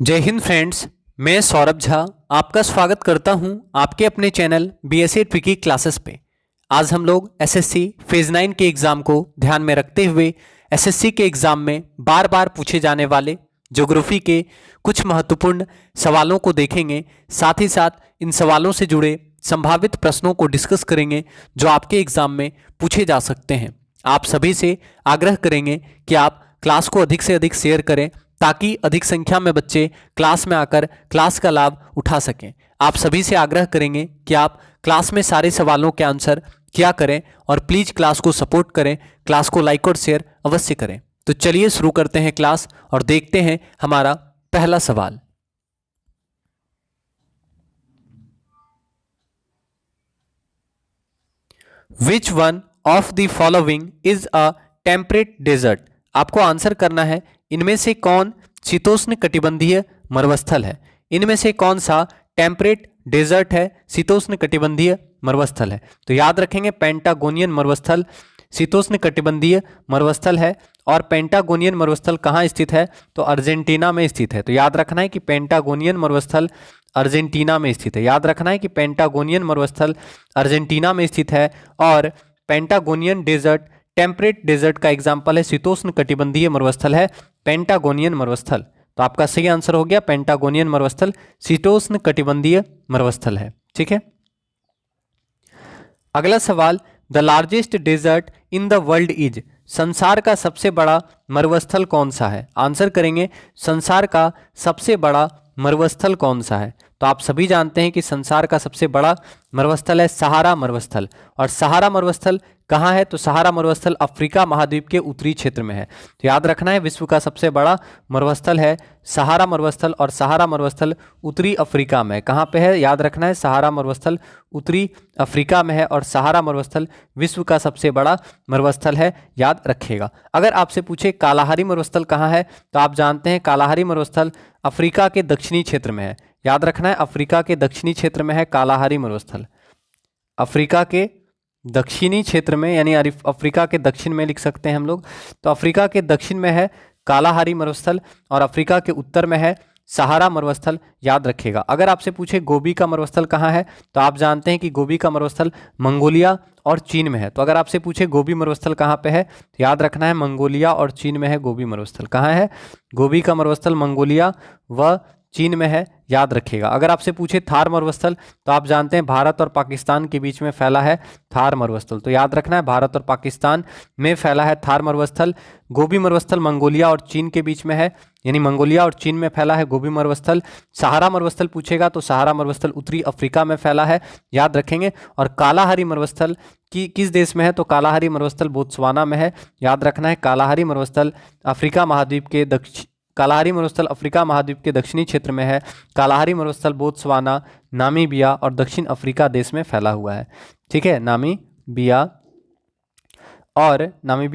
जय हिंद फ्रेंड्स। मैं सौरभ झा आपका स्वागत करता हूं आपके अपने चैनल बीएसए ट्रिकी क्लासेस पे। आज हम लोग एसएससी फेज 9 के एग्ज़ाम को ध्यान में रखते हुए एसएससी के एग्ज़ाम में बार बार पूछे जाने वाले ज्योग्राफी के कुछ महत्वपूर्ण सवालों को देखेंगे। साथ ही साथ इन सवालों से जुड़े संभावित प्रश्नों को डिस्कस करेंगे जो आपके एग्ज़ाम में पूछे जा सकते हैं। आप सभी से आग्रह करेंगे कि आप क्लास को अधिक से अधिक शेयर करें ताकि अधिक संख्या में बच्चे क्लास में आकर क्लास का लाभ उठा सकें। आप सभी से आग्रह करेंगे कि आप क्लास में सारे सवालों के आंसर किया करें और प्लीज़ क्लास को सपोर्ट करें, क्लास को लाइक और शेयर अवश्य करें। तो चलिए शुरू करते हैं क्लास और देखते हैं हमारा पहला सवाल। Which one of the following is a temperate desert. आपको आंसर करना है इनमें से कौन शीतोष्ण कटिबंधीय मरुस्थल है। इनमें से कौन सा टेम्परेट डेजर्ट है, शीतोष्ण कटिबंधीय मरुस्थल है। तो याद रखेंगे पेंटागोनियन मरुस्थल शीतोष्ण कटिबंधीय मरुस्थल है। और पेंटागोनियन मरुस्थल कहाँ स्थित है, तो अर्जेंटीना में स्थित है। तो याद रखना है कि पेंटागोनियन मरुस्थल अर्जेंटीना में स्थित है। याद रखना है कि पेंटागोनियन मरुस्थल अर्जेंटीना में स्थित है। और पेंटागोनियन डेजर्ट टेम्परेट डेजर्ट का एग्जाम्पल है, शीतोष्ण कटिबंधीय मरुस्थल है पेंटागोनियन मरुस्थल। तो आपका सही आंसर हो गया पेंटागोनियन मरुस्थल शीतोष्ण कटिबंधीय मरुस्थल है। ठीक है, अगला सवाल, the largest desert in the world is. संसार का सबसे बड़ा मरुस्थल कौन सा है। आंसर करेंगे संसार का सबसे बड़ा मरुस्थल कौन सा है। तो आप सभी जानते हैं कि संसार का सबसे बड़ा मरुस्थल है सहारा मरुस्थल। और सहारा मरुस्थल कहाँ है, तो सहारा मरुस्थल अफ्रीका महाद्वीप के उत्तरी क्षेत्र में है। तो याद रखना है विश्व का सबसे बड़ा मरुस्थल है सहारा मरुस्थल। और सहारा मरुस्थल उत्तरी अफ्रीका में है। कहाँ पे है, याद रखना है सहारा मरुस्थल उत्तरी अफ्रीका में है। और सहारा मरुस्थल विश्व का सबसे बड़ा मरुस्थल है, याद रखिएगा। अगर आपसे पूछे कालाहारी मरुस्थल कहाँ है, तो आप जानते हैं कालाहारी मरुस्थल अफ्रीका के दक्षिणी क्षेत्र में है। याद रखना है अफ्रीका के दक्षिणी क्षेत्र में है कालाहारी मरुस्थल। अफ्रीका के दक्षिणी क्षेत्र में यानी अफ्रीका के दक्षिण में लिख सकते हैं हम लोग। तो अफ्रीका के दक्षिण में है कालाहारी मरुस्थल और अफ्रीका के उत्तर में है सहारा मरुस्थल, याद रखिएगा। अगर आपसे पूछे गोबी का मरुस्थल कहाँ है, तो आप जानते हैं कि गोबी का मरुस्थल मंगोलिया और चीन में है। तो अगर आपसे पूछे गोबी मरुस्थल कहाँ पे है, तो याद रखना है मंगोलिया और चीन में है गोबी मरुस्थल। कहाँ है, गोबी का मरुस्थल मंगोलिया व चीन में है, याद रखिएगा। अगर आपसे पूछे थार मरुस्थल, तो आप जानते हैं भारत और पाकिस्तान के बीच में फैला है थार मरुस्थल। तो याद रखना है भारत और पाकिस्तान में फैला है थार मरुस्थल। गोबी मरुस्थल मंगोलिया और चीन के बीच में है, यानी मंगोलिया और चीन में फैला है गोबी मरुस्थल। सहारा मरुस्थल पूछेगा तो सहारा मरुस्थल उत्तरी अफ्रीका में फैला है, याद रखेंगे। और कालाहारी मरुस्थल किस देश में है, तो कालाहारी मरुस्थल बोत्सवाना में है, याद रखना है। कालाहारी मरुस्थल अफ्रीका महाद्वीप के कालाहारी मरुस्थल अफ्रीका महाद्वीप के दक्षिणी क्षेत्र में है। कालाहारी मरुस्थल बोत्सवाना, नामीबिया और दक्षिण अफ्रीका देश में फैला हुआ है। ठीक है, नामीबिया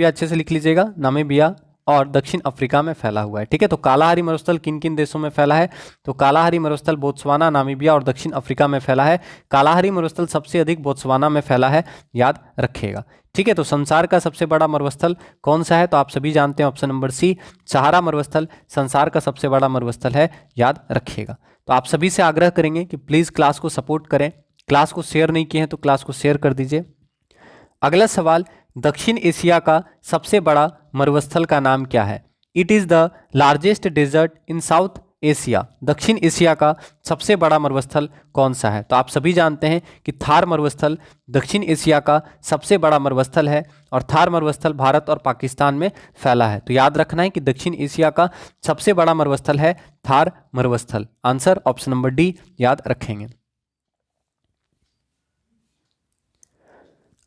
अच्छे से लिख लीजिएगा, नामीबिया और दक्षिण अफ्रीका में फैला हुआ है। ठीक है, तो कालाहारी मरुस्थल किन किन देशों में फैला है, तो कालाहारी मरुस्थल बोत्सवाना, नामीबिया और दक्षिण अफ्रीका में फैला है। कालाहारी मरुस्थल सबसे अधिक बोत्सवाना में फैला है, याद रखिएगा। ठीक है, तो संसार का सबसे बड़ा मरुस्थल कौन सा है, तो आप सभी जानते हैं ऑप्शन नंबर सी, सहारा मरुस्थल संसार का सबसे बड़ा मरुस्थल है, याद रखिएगा। तो आप सभी से आग्रह करेंगे कि प्लीज़ क्लास को सपोर्ट करें। क्लास को शेयर नहीं किए हैं तो क्लास को शेयर कर दीजिए। अगला सवाल, दक्षिण एशिया का सबसे बड़ा मरुस्थल का नाम क्या है। It is the largest desert in South Asia. दक्षिण एशिया का सबसे बड़ा मरुस्थल कौन सा है, तो आप सभी जानते हैं कि थार मरुस्थल दक्षिण एशिया का सबसे बड़ा मरुस्थल है। और थार मरुस्थल भारत और पाकिस्तान में फैला है। तो याद रखना है कि दक्षिण एशिया का सबसे बड़ा मरुस्थल है थार मरुस्थल। आंसर ऑप्शन नंबर डी, याद रखेंगे।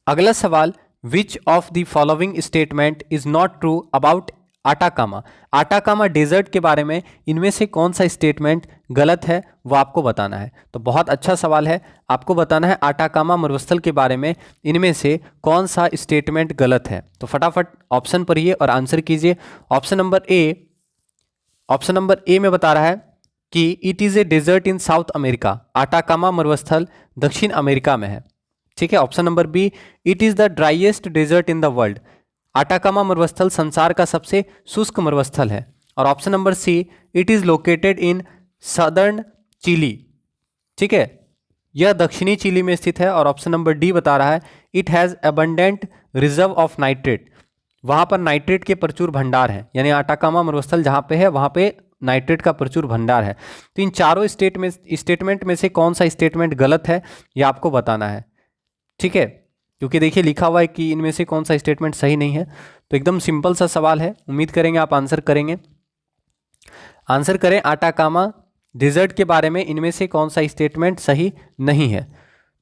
अगला सवाल, which of the following statement is not true about Atacama. Atacama desert के बारे में इनमें से कौन सा स्टेटमेंट गलत है वो आपको बताना है। तो बहुत अच्छा सवाल है, आपको बताना है आटाकामा मरुस्थल के बारे में इनमें से कौन सा स्टेटमेंट गलत है। तो फटाफट ऑप्शन पढ़िए और आंसर कीजिए। ऑप्शन नंबर ए में बता रहा है कि it is a desert in South America. Atacama मरुस्थल दक्षिण अमेरिका में है। ठीक है, option number B, it is the driest desert in the world. Atacama मरुस्थल संसार का सबसे शुष्क मरुस्थल है। और option number C, it is located in southern Chile. ठीक है, यह दक्षिणी चिली में स्थित है। और ऑप्शन नंबर डी बता रहा है, it has abundant reserve of nitrate, वहाँ पर नाइट्रेट के प्रचुर भंडार है, यानी आटाकामा मरुस्थल जहाँ पे है वहाँ पे नाइट्रेट का प्रचुर भंडार है। तो इन चारों स्टेटमेंट में से कौन सा स्टेटमेंट गलत है ये आपको बताना है। ठीक है, क्योंकि देखिए लिखा हुआ है कि इनमें से कौन सा स्टेटमेंट सही नहीं है। तो एकदम सिंपल सा सवाल है, उम्मीद करेंगे आप आंसर करेंगे। आंसर करें, आटाकामा डिजर्ट के बारे में इनमें से कौन सा स्टेटमेंट सही नहीं है।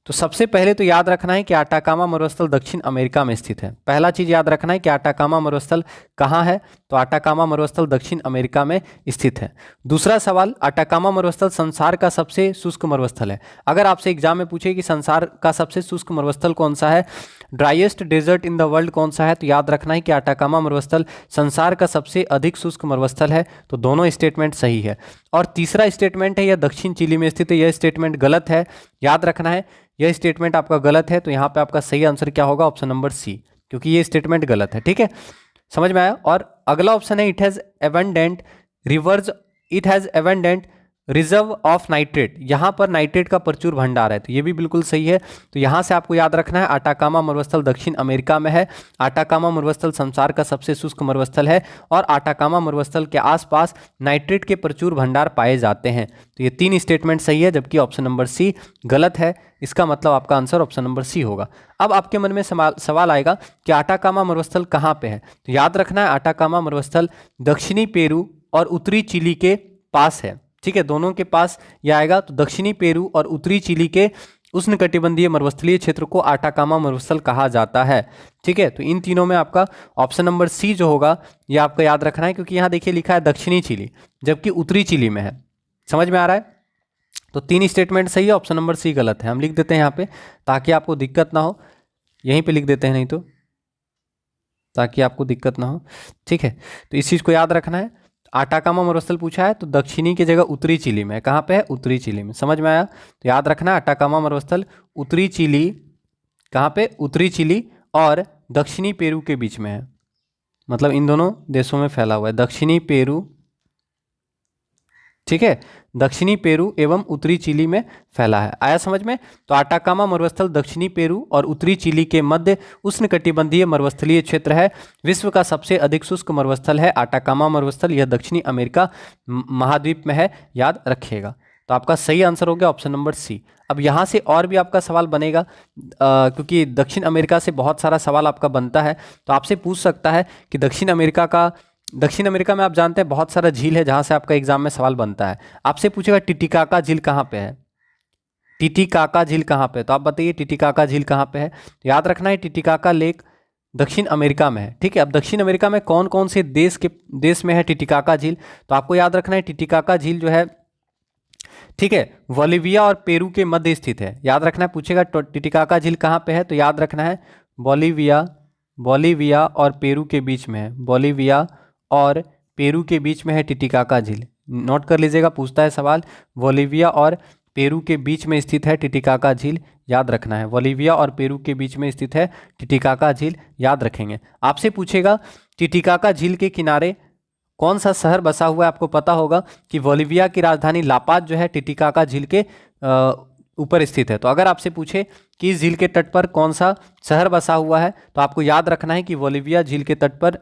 तो सबसे पहले तो याद रखना है कि आटाकामा मरुस्थल दक्षिण अमेरिका में स्थित है। पहला चीज याद रखना है कि आटाकामा मरुस्थल कहाँ है, तो आटाकामा मरुस्थल दक्षिण अमेरिका में स्थित है। दूसरा सवाल, आटाकामा मरुस्थल संसार का सबसे शुष्क मरुस्थल है। अगर आपसे एग्जाम में पूछे कि संसार का सबसे शुष्क मरुस्थल कौन सा है, driest desert in the world कौन सा है, तो याद रखना है कि आटाकामा मरुस्थल संसार का सबसे अधिक शुष्क मरुस्थल है। तो दोनों स्टेटमेंट सही है। और तीसरा स्टेटमेंट है यह दक्षिण चिली में स्थित है, यह स्टेटमेंट गलत है। याद रखना है यह स्टेटमेंट आपका गलत है। तो यहाँ पे आपका सही आंसर क्या होगा, ऑप्शन नंबर सी, क्योंकि ये स्टेटमेंट गलत है। ठीक है, समझ में आया। और अगला ऑप्शन है, it has abundant reverse, it has abundant reserve of nitrate, यहाँ पर नाइट्रेट का प्रचुर भंडार है। तो ये भी बिल्कुल सही है। तो यहाँ से आपको याद रखना है, आटाकामा मरुस्थल दक्षिण अमेरिका में है, आटाकामा मरुस्थल संसार का सबसे शुष्क मरुस्थल है, और आटाकामा मरुस्थल के आसपास नाइट्रेट के प्रचुर भंडार पाए जाते हैं। तो ये तीन स्टेटमेंट सही है, जबकि ऑप्शन नंबर सी गलत है। इसका मतलब आपका आंसर ऑप्शन नंबर सी होगा। अब आपके मन में सवाल आएगा कि आटाकामा मरुस्थल कहाँ पे है। तो याद रखना है, आटाकामा मरुस्थल दक्षिणी पेरू और उत्तरी चिली के पास है। ठीक है, दोनों के पास यह आएगा। तो दक्षिणी पेरू और उत्तरी चिली के उष्णकटिबंधीय मरुस्थलीय क्षेत्र को आटाकामा मरुस्थल कहा जाता है। ठीक है, तो इन तीनों में आपका ऑप्शन नंबर सी जो होगा ये आपको याद रखना है, क्योंकि यहाँ देखिए लिखा है दक्षिणी चिली, जबकि उत्तरी चिली में है। समझ में आ रहा है। तो तीन स्टेटमेंट सही है, ऑप्शन नंबर सी गलत है। हम लिख देते हैं यहाँ पे ताकि आपको दिक्कत ना हो, यहीं पे लिख देते हैं नहीं तो, ताकि आपको दिक्कत ना हो। ठीक है, तो इस चीज़ को याद रखना है। आटाकामा मरुस्थल पूछा है तो दक्षिणी की जगह उत्तरी चिली में है। कहाँ पे है, उत्तरी चिली में। समझ में आया। तो याद रखना है, आटाकामा मरुस्थल उत्तरी चिली, कहाँ पे, उत्तरी चिली और दक्षिणी पेरू के बीच में है, मतलब इन दोनों देशों में फैला हुआ है, दक्षिणी पेरू। ठीक है, दक्षिणी पेरू एवं उत्तरी चिली में फैला है। आया समझ में। तो आटाकामा मरुस्थल दक्षिणी पेरू और उत्तरी चिली के मध्य उष्णकटिबंधीय मरुस्थलीय क्षेत्र है। विश्व का सबसे अधिक शुष्क मरुस्थल है आटाकामा मरुस्थल, यह दक्षिणी अमेरिका महाद्वीप में है, याद रखिएगा। तो आपका सही आंसर हो गया ऑप्शन नंबर सी। अब यहाँ से और भी आपका सवाल बनेगा, क्योंकि दक्षिण अमेरिका से बहुत सारा सवाल आपका बनता है। तो आपसे पूछ सकता है कि दक्षिण अमेरिका में आप जानते हैं बहुत सारा झील है जहाँ से आपका एग्जाम में सवाल बनता है। आपसे पूछेगा टिटिकाका झील कहाँ पे है, टिटिकाका झील कहाँ पे है, तो आप बताइए टिटिकाका झील कहाँ पे है। तो याद रखना है, टिटिकाका लेक दक्षिण अमेरिका में है। ठीक है, अब दक्षिण अमेरिका में कौन कौन से देश में है टिटिकाका झील, तो आपको याद रखना है टिटिकाका झील जो है, ठीक है, बोलिविया और पेरू के मध्य स्थित है। याद रखना है, पूछेगा टिटिकाका झील कहाँ पे है, तो याद रखना है बोलिविया और पेरू के बीच में है, बोलिविया और पेरू के बीच में है टिटिकाका झील। नोट कर लीजिएगा, पूछता है सवाल, बोलिविया और पेरू के बीच में स्थित है टिटिकाका झील, याद रखना है। बोलिविया और पेरू के बीच में स्थित है टिटिकाका झील, याद रखेंगे। आपसे पूछेगा टिटिकाका झील के किनारे कौन सा शहर बसा हुआ है। आपको पता होगा कि बोलिविया की राजधानी लापाज जो है टिटिकाका झील के ऊपर स्थित है। तो अगर आपसे पूछे कि इस झील के तट पर कौन सा शहर बसा हुआ है, तो आपको याद रखना है कि बोलिविया झील के तट पर,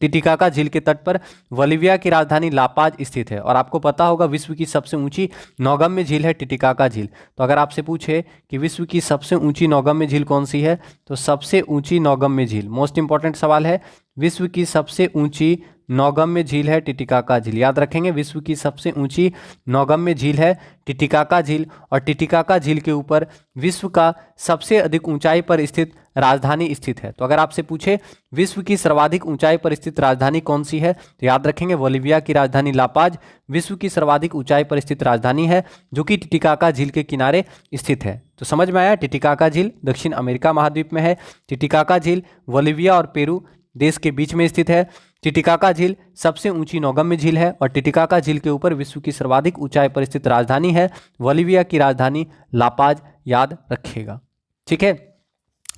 टिटिकाका झील के तट पर बोलिविया की राजधानी लापाज स्थित है। और आपको पता होगा विश्व की सबसे ऊंची नौगम्य झील है टिटिकाका झील। तो अगर आपसे पूछे कि विश्व की सबसे ऊंची नौगम्य झील कौन सी है, तो सबसे ऊंची नौगम्य झील, मोस्ट इंपॉर्टेंट सवाल है, विश्व की सबसे ऊंची नौगम्य झील है टिटिकाका झील। याद रखेंगे, विश्व की सबसे ऊंची नौगम्य झील है टिटिकाका झील। और टिटिकाका झील के ऊपर विश्व का सबसे अधिक ऊंचाई पर स्थित राजधानी स्थित है। तो अगर आपसे पूछे विश्व की सर्वाधिक ऊंचाई पर स्थित राजधानी कौन सी है, तो याद रखेंगे बोलिविया की राजधानी लापाज विश्व की सर्वाधिक ऊंचाई पर स्थित राजधानी है, जो कि टिटिकाका झील के किनारे स्थित है। तो समझ में आया, टिटिकाका झील दक्षिण अमेरिका महाद्वीप में है, टिटिकाका झील बोलिविया और पेरू देश के बीच में स्थित है, टिटिकाका झील सबसे ऊंची नौगम्य झील है, और टिटिकाका झील के ऊपर विश्व की सर्वाधिक ऊंचाई पर स्थित राजधानी है बोलिविया की राजधानी लापाज, याद रखिएगा। ठीक है,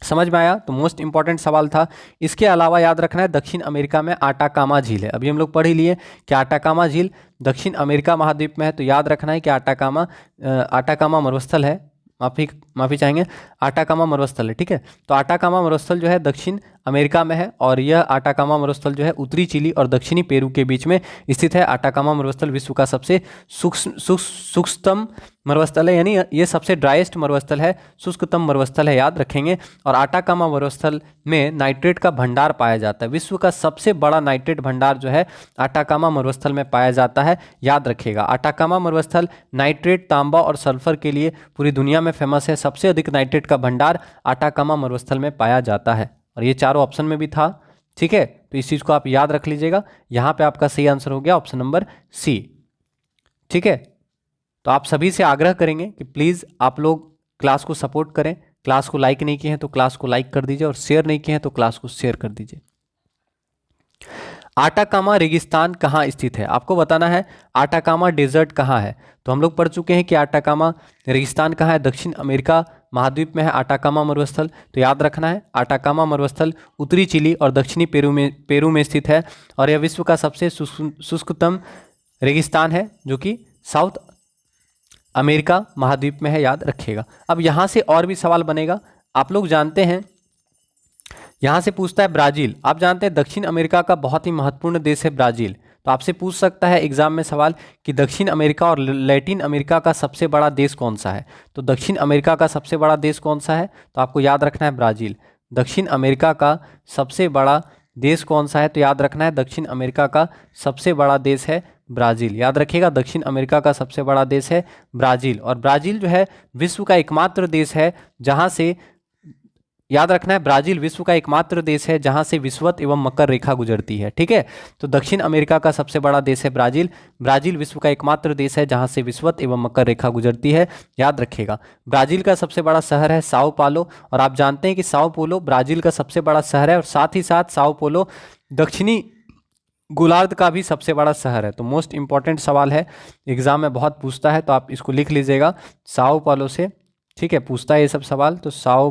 समझ में आया? तो मोस्ट इंपॉर्टेंट सवाल था। इसके अलावा याद रखना है दक्षिण अमेरिका में आटाकामा झील है। अभी हम लोग पढ़ ही लिए कि आटाकामा झील दक्षिण अमेरिका महाद्वीप में है, तो याद रखना है कि आटाकामा मरुस्थल है, माफी चाहेंगे, आटाकामा मरुस्थल है। ठीक है, तो आटाकामा मरुस्थल जो है दक्षिण अमेरिका में है, और यह आटाकामा मरुस्थल जो है उत्तरी चिली और दक्षिणी पेरू के बीच में स्थित है। आटाकामा मरुस्थल विश्व का सबसे शुष्कतम मरुस्थल है, यानी ये सबसे ड्राइएस्ट मरुस्थल है, शुष्कतम मरुस्थल है, याद रखेंगे। और आटाकामा मरुस्थल में नाइट्रेट का भंडार पाया जाता है। विश्व का सबसे बड़ा नाइट्रेट भंडार जो है आटाकामा मरुस्थल में पाया जाता है, याद रखिएगा। आटाकामा मरुस्थल नाइट्रेट, तांबा और सल्फर के लिए पूरी दुनिया में फेमस है। सबसे अधिक नाइट्रेट का भंडार आटाकामा मरुस्थल में पाया जाता है, और ये चारों ऑप्शन में भी था। ठीक है, तो इस चीज़ को आप याद रख लीजिएगा। यहाँ पे आपका सही आंसर हो गया ऑप्शन नंबर सी। ठीक है, तो आप सभी से आग्रह करेंगे कि प्लीज़ आप लोग क्लास को सपोर्ट करें। क्लास को लाइक नहीं किए हैं तो क्लास को लाइक कर दीजिए, और शेयर नहीं किए हैं तो क्लास को शेयर कर दीजिए। आटाकामा रेगिस्तान कहाँ स्थित है? आपको बताना है आटाकामा डेजर्ट कहाँ है। तो हम लोग पढ़ चुके हैं कि आटाकामा रेगिस्तान कहाँ है, दक्षिण अमेरिका महाद्वीप में है आटाकामा मरुस्थल। तो याद रखना है आटाकामा मरुस्थल उत्तरी चिली और दक्षिणी पेरू में स्थित है, और यह विश्व का सबसे शुष्कतम रेगिस्तान है, जो कि साउथ अमेरिका महाद्वीप में है, याद रखिएगा। अब यहाँ से और भी सवाल बनेगा। आप लोग जानते हैं, यहाँ से पूछता है ब्राज़ील। आप जानते हैं दक्षिण अमेरिका का बहुत ही महत्वपूर्ण देश है ब्राज़ील। तो आपसे पूछ सकता है एग्जाम में सवाल कि दक्षिण अमेरिका और लैटिन अमेरिका का सबसे बड़ा देश कौन सा है। तो दक्षिण अमेरिका का सबसे बड़ा देश कौन सा है? तो आपको याद रखना है ब्राज़ील। दक्षिण अमेरिका का सबसे बड़ा देश कौन सा है? तो याद रखना है दक्षिण अमेरिका का सबसे बड़ा देश है ब्राज़ील। याद रखिएगा दक्षिण अमेरिका का सबसे बड़ा देश है ब्राज़ील। और ब्राज़ील जो है विश्व का एकमात्र देश है जहाँ से, याद रखना है ब्राज़ील विश्व का एकमात्र देश है जहां से विषुवत एवं मकर रेखा गुजरती है। ठीक है, तो दक्षिण अमेरिका का सबसे बड़ा देश है ब्राज़ील। ब्राज़ील विश्व का एकमात्र देश है जहां से विषुवत एवं मकर रेखा गुजरती है, याद रखिएगा। ब्राज़ील का सबसे बड़ा शहर है साओ पालो, और आप जानते हैं कि साओ पोलो ब्राज़ील का सबसे बड़ा शहर है, और साथ ही साथ साओ पोलो दक्षिणी गोलार्ध का भी सबसे बड़ा शहर है। तो मोस्ट इंपॉर्टेंट सवाल है, एग्जाम में बहुत पूछता है, तो आप इसको लिख लीजिएगा साओ पालो से। ठीक है, पूछता है ये सब सवाल, तो साओ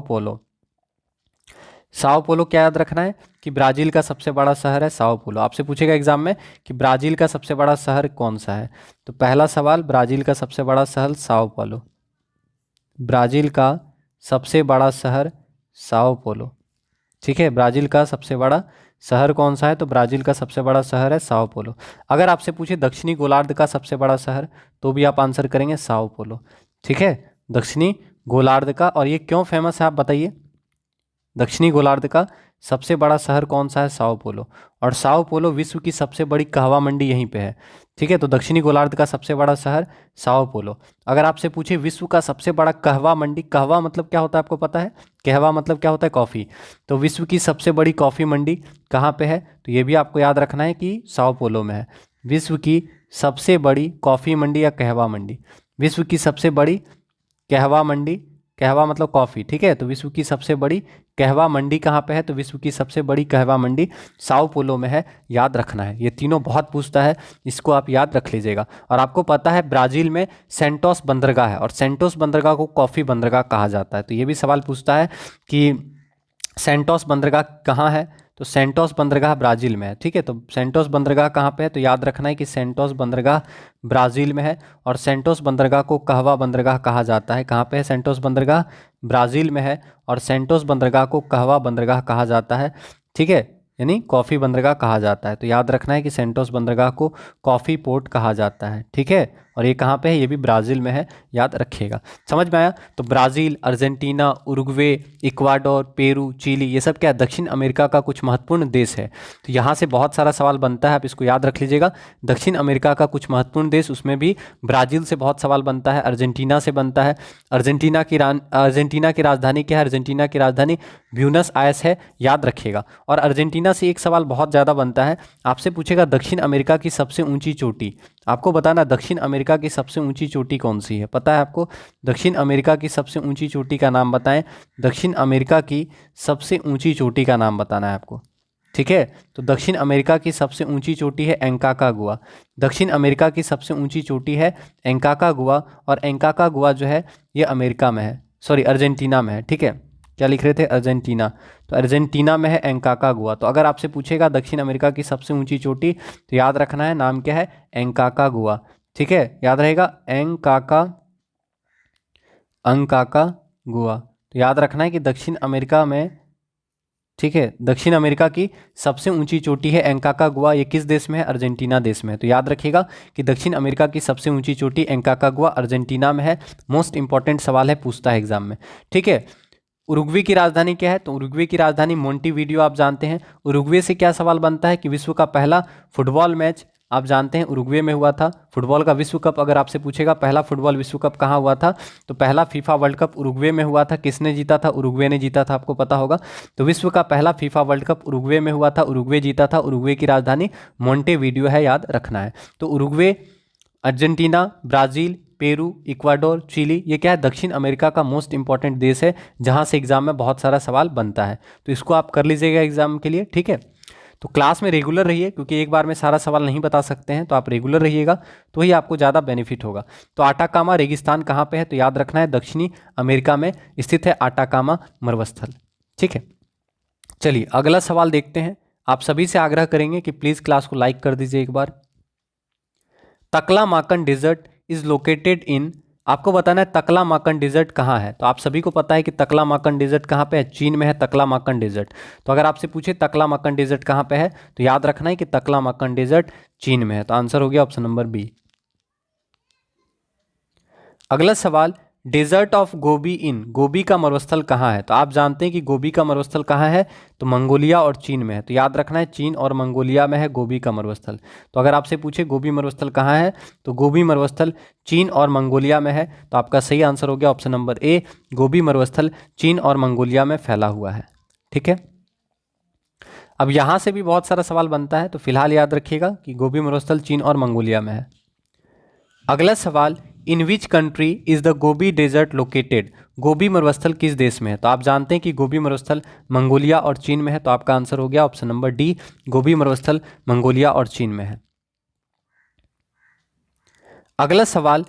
पोलो क्या याद रखना है कि ब्राज़ील का सबसे बड़ा शहर है साओ पोलो। आपसे पूछेगा एग्जाम में कि ब्राज़ील का सबसे बड़ा शहर कौन सा है, तो पहला सवाल ब्राज़ील का सबसे बड़ा शहर साओ पोलो। ब्राज़ील का सबसे बड़ा शहर साओ पोलो। ठीक है, ब्राज़ील का सबसे बड़ा शहर कौन सा है? तो ब्राज़ील का सबसे बड़ा शहर है साओ पोलो। अगर आपसे पूछे दक्षिणी गोलार्ध का सबसे बड़ा शहर, तो भी आप आंसर करेंगे साओ पोलो। ठीक है, दक्षिणी गोलार्ध का, और ये क्यों फेमस है आप बताइए? दक्षिणी गोलार्ध का सबसे बड़ा शहर कौन सा है? Sao Paulo. और साओ पोलो विश्व की सबसे बड़ी कहवा मंडी यहीं पे है। ठीक है, तो दक्षिणी गोलार्ध का सबसे बड़ा शहर साओ पोलो। अगर आपसे पूछे विश्व का सबसे बड़ा कहवा मंडी, कहवा मतलब क्या होता है आपको पता है? कहवा मतलब क्या होता है? कॉफ़ी। तो विश्व की सबसे बड़ी कॉफ़ी मंडी कहाँ पे है? तो ये भी आपको याद रखना है कि साओ पोलो में है। विश्व की सबसे बड़ी कॉफ़ी मंडी या कहवा मंडी, विश्व की सबसे बड़ी कहवा मंडी, कहवा मतलब कॉफ़ी। ठीक है, तो विश्व की सबसे बड़ी कहवा मंडी कहाँ पे है? तो विश्व की सबसे बड़ी कहवा मंडी साओ पोलो में है, याद रखना है। ये तीनों बहुत पूछता है, इसको आप याद रख लीजिएगा। और आपको पता है ब्राज़ील में सेंटोस बंदरगाह है, और सेंटोस बंदरगाह को कॉफ़ी बंदरगाह कहा जाता है। तो ये भी सवाल पूछता है कि सेंटोस बंदरगाह कहाँ है? तो सेंटोस बंदरगाह ब्राज़ील में है। ठीक है, तो सेंटोस बंदरगाह कहाँ पे है? तो याद रखना है कि सेंटोस बंदरगाह ब्राज़ील में है, और सेंटोस बंदरगाह को कहवा बंदरगाह कहा जाता है। कहाँ पे है सेंटोस बंदरगाह? ब्राज़ील में है, और सेंटोस बंदरगाह को कहवा बंदरगाह कहा जाता है। ठीक है, यानी कॉफ़ी बंदरगाह कहा जाता है। तो याद रखना है कि सेंटोस बंदरगाह को कॉफ़ी पोर्ट कहा जाता है। ठीक है, और ये कहाँ पे है? ये भी ब्राज़ील में है, याद रखिएगा। समझ में आया? तो Brazil, Argentina, Uruguay, Ecuador, Peru, Chile, ये सब क्या दक्षिण अमेरिका का कुछ महत्वपूर्ण देश है। तो यहाँ से बहुत सारा सवाल बनता है, आप इसको याद रख लीजिएगा। दक्षिण अमेरिका का कुछ महत्वपूर्ण देश, उसमें भी ब्राज़ील से बहुत सवाल बनता है, अर्जेंटीना से बनता है। अर्जेंटीना की राजधानी क्या है? अर्जेंटीना की राजधानी ब्यूनस आयर्स है, याद रखिएगा। और अर्जेंटीना से एक सवाल बहुत ज़्यादा बनता है, आपसे पूछेगा दक्षिण अमेरिका की सबसे ऊंची चोटी। आपको बताना दक्षिण अमेरिका की सबसे ऊंची चोटी कौन सी है? पता है आपको? दक्षिण अमेरिका की सबसे ऊंची चोटी का नाम बताएं। दक्षिण अमेरिका की सबसे ऊंची चोटी का नाम बताना है आपको। ठीक है, तो दक्षिण अमेरिका की सबसे ऊंची चोटी है एंकाकागुआ। दक्षिण अमेरिका की सबसे ऊंची चोटी है एंकाकागुआ, और एंकाकागुआ जो है ये अमेरिका में है, सॉरी अर्जेंटीना में है। ठीक है, क्या लिख रहे थे, अर्जेंटीना। तो अर्जेंटीना में है एंकाकागुआ। तो अगर आपसे पूछेगा दक्षिण अमेरिका की सबसे ऊंची चोटी, तो याद रखना है नाम क्या है, एंकाकागुआ। ठीक है, याद रहेगा अंकाकागुआ। तो याद रखना है कि दक्षिण अमेरिका में, ठीक है, दक्षिण अमेरिका की सबसे ऊंची चोटी है एंकाकागुआ। ये किस देश में है, अर्जेंटीना देश में है। तो याद रखिएगा कि दक्षिण अमेरिका की सबसे ऊंची चोटी एंकाकागुआ अर्जेंटीना में है। मोस्ट इंपॉर्टेंट सवाल है, पूछता है एग्जाम में। ठीक है, उरुग्वे की राजधानी क्या है, तो उरुग्वे की राजधानी मोंटेवीडियो आप जानते हैं। उरुग्वे से क्या सवाल बनता है कि विश्व का पहला फुटबॉल मैच आप जानते हैं उरुग्वे में हुआ था। फुटबॉल का विश्व कप अगर आपसे पूछेगा पहला फुटबॉल विश्व कप कहाँ हुआ था, तो पहला फीफा वर्ल्ड कप उरुग्वे में हुआ था। किसने जीता था, उरुग्वे ने जीता था, आपको पता होगा। तो विश्व का पहला फीफा वर्ल्ड कप उरुग्वे में हुआ था, उरुग्वे जीता था। उरुग्वे की राजधानी मोंटेवीडियो है, याद रखना है। तो Uruguay, Argentina, Brazil, Peru, Ecuador, Chile, ये क्या है, दक्षिण अमेरिका का मोस्ट इंपॉर्टेंट देश है जहां से एग्जाम में बहुत सारा सवाल बनता है। तो इसको आप कर लीजिएगा एग्जाम के लिए। ठीक है, तो क्लास में रेगुलर रहिए, क्योंकि एक बार में सारा सवाल नहीं बता सकते हैं, तो आप रेगुलर रहिएगा तो ही आपको ज़्यादा बेनिफिट होगा। तो आटाकामा रेगिस्तान कहाँ पे है, तो याद रखना है दक्षिणी अमेरिका में स्थित है आटाकामा मरुस्थल। ठीक है, चलिए अगला सवाल देखते हैं। आप सभी से आग्रह करेंगे कि प्लीज़ क्लास को लाइक कर दीजिए एक बार। तकलामाकन डिजर्ट इज लोकेटेड इन, आपको बताना है तकलामाकन डिजर्ट कहाँ है। तो आप सभी को पता है कि तकलामाकन डिजर्ट कहाँ पे है, चीन में है तकलामाकन डिजर्ट। तो अगर आपसे पूछे तकलामाकन डिजर्ट कहाँ पे है, तो याद रखना है कि तकलामाकन डिजर्ट चीन में है। तो आंसर हो गया ऑप्शन नंबर बी। अगला सवाल, डेजर्ट ऑफ गोबी इन, गोबी का मरुस्थल कहाँ है। तो आप जानते हैं कि गोबी का मरुस्थल कहाँ है, तो मंगोलिया और चीन में है। तो याद रखना है चीन और मंगोलिया में है गोबी का मरुस्थल। तो अगर आपसे पूछे गोबी मरुस्थल कहाँ है, तो गोबी मरुस्थल चीन और मंगोलिया में है। तो आपका सही आंसर हो गया ऑप्शन नंबर ए, गोबी मरुस्थल चीन और मंगोलिया में फैला हुआ है। ठीक है, अब यहाँ से भी बहुत सारा सवाल बनता है, तो फिलहाल याद रखिएगा कि गोबी मरुस्थल चीन और मंगोलिया में है। अगला सवाल, in which country is the Gobi desert located, Gobi मरुस्थल किस देश में है। तो आप जानते हैं कि गोबी मरुस्थल मंगोलिया और चीन में है। तो आपका आंसर हो गया ऑप्शन नंबर डी, गोबी मरुस्थल मंगोलिया और चीन में है। अगला सवाल,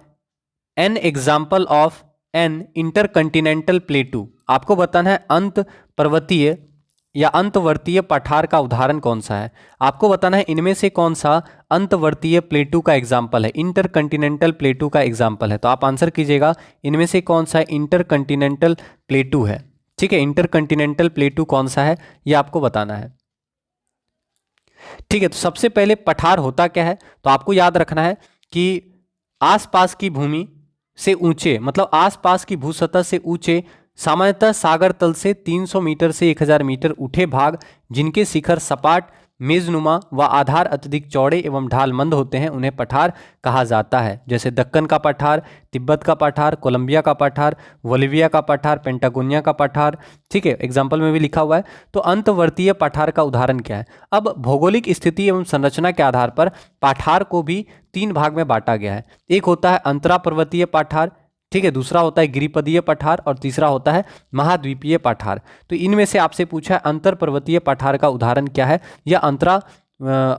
an example of an intercontinental plateau, आपको बताना है अंत पर्वतीय या अंतवर्तीय पठार का उदाहरण कौन सा है। आपको बताना है इनमें से कौन सा अंतवर्तीय प्लेटू का एग्जाम्पल है, इंटरकंटिनेंटल प्लेटू का एग्जाम्पल है। तो आप आंसर कीजिएगा इनमें से कौन सा इंटरकंटिनेंटल प्लेटू है। ठीक है, इंटरकंटिनेंटल प्लेटू कौन सा है ये आपको बताना है। ठीक है, तो सबसे पहले पठार होता क्या है, तो आपको याद रखना है कि आसपास की भूमि से ऊंचे, मतलब आसपास की भूसतह से ऊंचे, सामान्यतः सागर तल से 300 मीटर से 1000 मीटर उठे भाग, जिनके शिखर सपाट, मेजनुमा व आधार अत्यधिक चौड़े एवं ढाल मंद होते हैं, उन्हें पठार कहा जाता है। जैसे दक्कन का पठार, तिब्बत का पठार, कोलंबिया का पठार, बोलिविया का पठार, पेंटागोनिया का पठार। ठीक है, एग्जाम्पल में भी लिखा हुआ है। तो अंतवर्तीय पठार का उदाहरण क्या है। अब भौगोलिक स्थिति एवं संरचना के आधार पर पठार को भी 3 भाग में बांटा गया है। एक होता है अंतरा पर्वतीय पठार, ठीक है, दूसरा होता है गिरिपदीय पठार और तीसरा होता है महाद्वीपीय पठार। तो इनमें से आपसे पूछा है अंतर पर्वतीय पठार का उदाहरण क्या है, या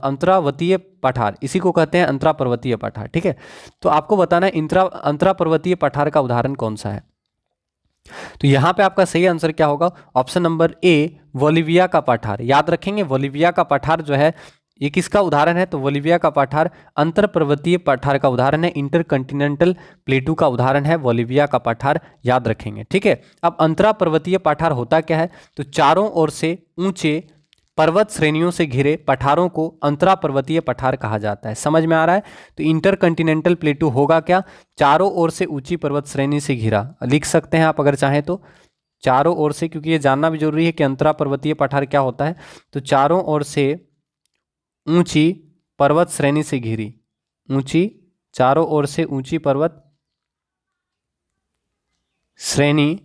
अंतरावतीय पठार, इसी को कहते हैं अंतरा पर्वतीय पठार। ठीक है, तो आपको बताना है अंतरा पर्वतीय पठार का उदाहरण कौन सा है। तो यहाँ पे आपका सही आंसर क्या होगा, ऑप्शन नंबर ए, बोलिविया का पठार। याद रखेंगे बोलिविया का पठार जो है ये किसका उदाहरण है, तो बोलिविया का पठार अंतर पर्वतीय पठार का उदाहरण है, इंटरकंटिनेंटल प्लेटू का उदाहरण है बोलिविया का पठार, याद रखेंगे। ठीक है, अब अंतरा पर्वतीय पठार होता क्या है, तो चारों ओर से ऊंचे पर्वत श्रेणियों से घिरे पठारों को अंतरा पर्वतीय पठार कहा जाता है। समझ में आ रहा है। तो इंटरकंटिनेंटल प्लेटू होगा क्या, चारों ओर से ऊंची पर्वत श्रेणी से घिरा, लिख सकते हैं आप अगर चाहें तो चारों ओर से, क्योंकि ये जानना भी जरूरी है कि अंतरा पर्वतीय पठार क्या होता है। तो चारों ओर से ऊंची पर्वत श्रेणी से घिरी, ऊंची, चारों ओर से ऊंची पर्वत श्रेणी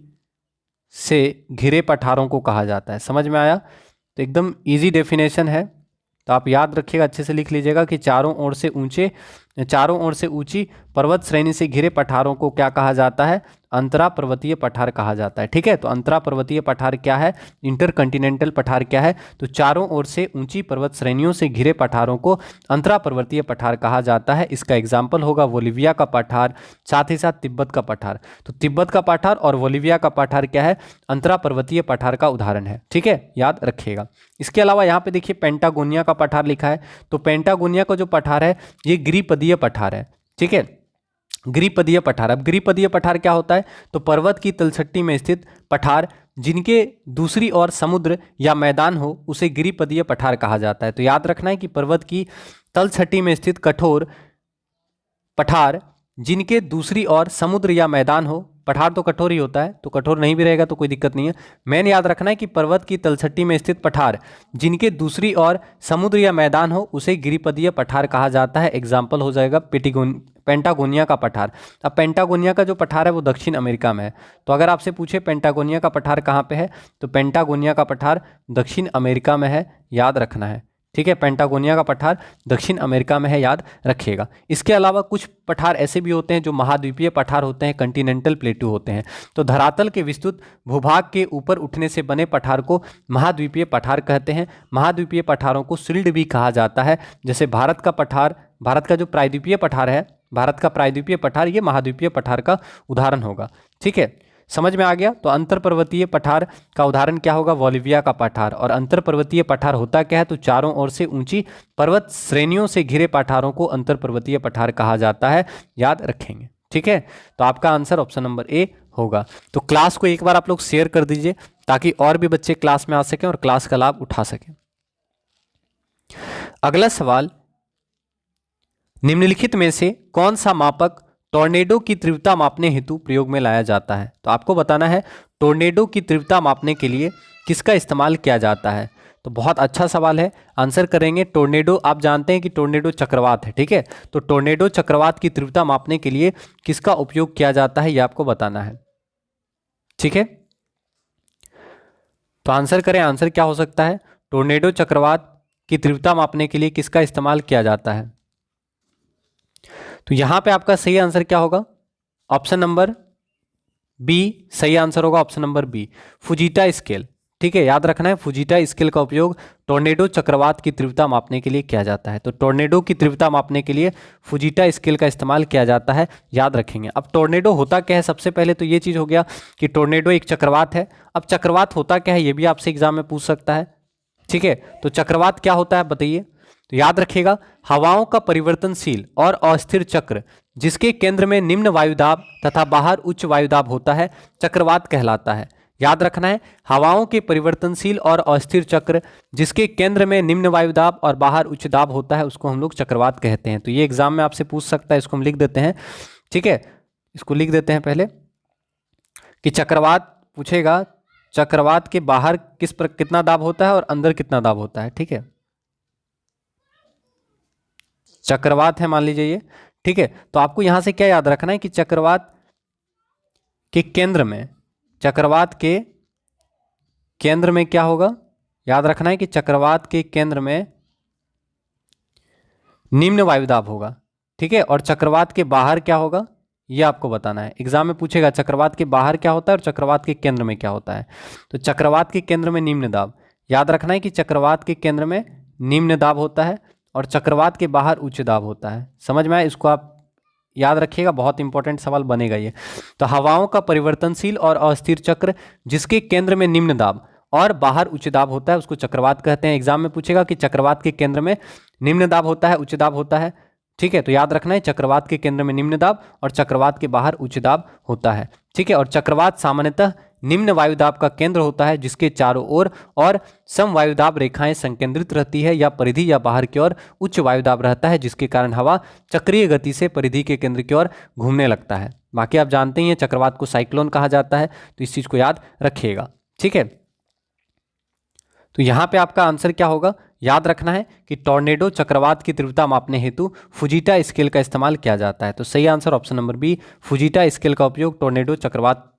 से घिरे पठारों को कहा जाता है। समझ में आया। तो एकदम इजी डेफिनेशन है, तो आप याद रखिएगा, अच्छे से लिख लीजिएगा कि चारों ओर से ऊंचे चारों ओर से ऊंची पर्वत श्रेणी से घिरे पठारों को क्या कहा जाता है? अंतरा पर्वतीय पठार कहा जाता है। ठीक है, तो अंतरा पर्वतीय पठार क्या है? इंटरकंटिनेंटल पठार क्या है? तो चारों ओर से ऊंची पर्वत श्रेणियों से घिरे पठारों को अंतरा पर्वतीय पठार कहा जाता है। इसका एग्जाम्पल होगा बोलिविया का पठार, साथ ही साथ तिब्बत का पठार। तो तिब्बत का पठार और बोलिविया का पठार क्या है? अंतरा पर्वतीय पठार का उदाहरण है। ठीक है, याद रखिएगा। इसके अलावा यहाँ पे देखिए पेंटागोनिया का पठार लिखा है। तो पेंटागोनिया का जो पठार है ये गिरिपदीय पठार है। ठीक है, गिरिपदीय पठार। अब गिरिपदीय पठार क्या होता है? तो पर्वत की तलछटी में स्थित पठार जिनके दूसरी ओर समुद्र या मैदान हो उसे गिरिपदीय पठार कहा जाता है। तो याद रखना है कि पर्वत की तलछटी में स्थित कठोर पठार जिनके दूसरी ओर समुद्र या मैदान हो, पठार तो कठोर ही होता है, तो कठोर नहीं भी रहेगा तो कोई दिक्कत नहीं है। मैंने याद रखना है कि पर्वत की तलछटी में स्थित पठार जिनके दूसरी ओर समुद्र या मैदान हो उसे गिरिपदीय पठार कहा जाता है। एग्जाम्पल हो जाएगा पेंटागोनिया का पठार। अब पेंटागोनिया का जो पठार है वो दक्षिण अमेरिका में है। तो अगर आपसे पूछे पेंटागोनिया का पठार कहाँ पे है, तो पेंटागोनिया का पठार दक्षिण अमेरिका में है, याद रखना है। ठीक है, पेंटागोनिया का पठार दक्षिण अमेरिका में है, याद रखिएगा। इसके अलावा कुछ पठार ऐसे भी होते हैं जो महाद्वीपीय पठार होते हैं, कंटिनेंटल प्लेटू होते हैं। तो धरातल के विस्तृत भूभाग के ऊपर उठने से बने पठार को महाद्वीपीय पठार कहते हैं। महाद्वीपीय पठारों को शिल्ड भी कहा जाता है। जैसे भारत का पठार, भारत का जो प्रायद्वीपीय पठार है, भारत का प्रायद्वीपीय पठार, ये महाद्वीपीय पठार का उदाहरण होगा। ठीक है, समझ में आ गया। तो अंतर पर्वतीय पठार का उदाहरण क्या होगा? बोलिविया का पठार। और अंतर पर्वतीय पठार होता क्या है? तो चारों ओर से ऊंची पर्वत श्रेणियों से घिरे पठारों को अंतर पर्वतीय पठार कहा जाता है, याद रखेंगे। ठीक है, तो आपका आंसर ऑप्शन नंबर ए होगा। तो क्लास को एक बार आप लोग शेयर कर दीजिए ताकि और भी बच्चे क्लास में आ सकें और क्लास का लाभ उठा सकें। अगला सवाल, निम्नलिखित में से कौन सा मापक टॉर्नेडो की तीव्रता मापने हेतु प्रयोग में लाया जाता है? तो आपको बताना है टॉर्नेडो की तीव्रता मापने के लिए किसका इस्तेमाल किया जाता है। तो बहुत अच्छा सवाल है, आंसर करेंगे टॉर्नेडो। आप जानते हैं कि टॉर्नेडो चक्रवात है। ठीक है, तो टॉर्नेडो चक्रवात की तीव्रता मापने के लिए किसका उपयोग किया जाता है ये आपको बताना है। ठीक है, तो आंसर करें, आंसर क्या हो सकता है? टॉर्नेडो चक्रवात की तीव्रता मापने के लिए किसका इस्तेमाल किया जाता है? तो यहां पे आपका सही आंसर क्या होगा? ऑप्शन नंबर बी सही आंसर होगा, option number B, Fujita scale. ठीक है, याद रखना है फुजीटा स्केल का उपयोग टॉर्नेडो चक्रवात की तीव्रता मापने के लिए किया जाता है। तो टॉर्नेडो की तीव्रता मापने के लिए फुजीटा स्केल का इस्तेमाल किया जाता है, याद रखेंगे। अब टॉर्नेडो होता क्या है? सबसे पहले तो ये चीज हो गया कि टॉर्नेडो एक चक्रवात है। अब चक्रवात होता क्या है ये भी आपसे एग्जाम में पूछ सकता है। ठीक है, तो चक्रवात क्या होता है बताइए। तो याद रखिएगा, हवाओं का परिवर्तनशील और अस्थिर चक्र जिसके केंद्र में निम्न वायुदाब तथा बाहर उच्च वायुदाब होता है चक्रवात कहलाता है। याद रखना है, हवाओं के परिवर्तनशील और अस्थिर चक्र जिसके केंद्र में निम्न वायुदाब और बाहर उच्च दाब होता है उसको हम लोग चक्रवात कहते हैं। तो ये एग्जाम में आपसे पूछ सकता है, इसको हम लिख देते हैं। ठीक है, इसको लिख देते हैं पहले कि चक्रवात पूछेगा, चक्रवात के बाहर कितना दाब होता है और अंदर कितना दाब होता है। ठीक है, चक्रवात है मान लीजिए ये। ठीक है, तो आपको यहां से क्या याद रखना है कि चक्रवात के केंद्र में, चक्रवात के केंद्र में क्या होगा? याद रखना है कि चक्रवात के केंद्र में निम्न वायुदाब होगा। ठीक है, और चक्रवात के बाहर क्या होगा ये आपको बताना है। एग्जाम में पूछेगा चक्रवात के बाहर क्या होता है और चक्रवात के केंद्र में क्या होता है। तो चक्रवात के केंद्र में निम्न दाब, याद रखना है कि चक्रवात के केंद्र में निम्न दाब होता है और चक्रवात के बाहर उच्च दाब होता है। समझ में आया? इसको आप याद रखिएगा, बहुत इंपॉर्टेंट सवाल बनेगा ये। तो हवाओं का परिवर्तनशील और अस्थिर चक्र जिसके केंद्र में निम्न दाब और बाहर उच्च दाब होता है उसको चक्रवात कहते हैं। एग्जाम में पूछेगा कि चक्रवात के केंद्र में निम्न दाब होता है, उच्च दाब होता है। ठीक है, तो याद रखना है चक्रवात के केंद्र में निम्न दाब और चक्रवात के बाहर उच्च दाब होता है। ठीक है, और चक्रवात सामान्यतः निम्न वायुदाब का केंद्र होता है जिसके चारों ओर और सम वायुदाब रेखाएं संकेंद्रित रहती है या परिधि या बाहर की ओर उच्च वायुदाब रहता है जिसके कारण हवा चक्रीय गति से परिधि के केंद्र की ओर घूमने लगता है। बाकी आप जानते ही हैं चक्रवात को साइक्लोन कहा जाता है, तो इस चीज को याद रखिएगा। ठीक है, तो यहां पे आपका आंसर क्या होगा? याद रखना है कि टॉर्नेडो चक्रवात की तीव्रता मापने हेतु फुजीटा स्केल का इस्तेमाल किया जाता है। तो सही answer option number B, Fujita scale का उपयोग टॉर्नेडो चक्रवात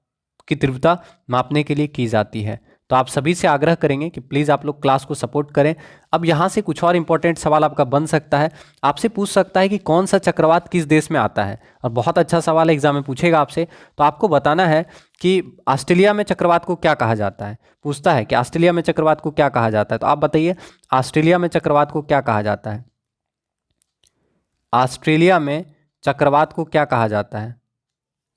की तीव्रता मापने के लिए की जाती है। तो आप सभी से आग्रह करेंगे कि प्लीज़ आप लोग क्लास को सपोर्ट करें। अब यहाँ से कुछ और इंपॉर्टेंट सवाल आपका बन सकता है, आपसे पूछ सकता है कि कौन सा चक्रवात किस देश में आता है, और बहुत अच्छा सवाल एग्जाम में पूछेगा आपसे। तो आपको बताना है कि ऑस्ट्रेलिया में चक्रवात को क्या कहा जाता है। पूछता है कि ऑस्ट्रेलिया में चक्रवात को क्या कहा जाता है, तो आप बताइए ऑस्ट्रेलिया में चक्रवात को क्या कहा जाता है। ऑस्ट्रेलिया में चक्रवात को क्या कहा जाता है,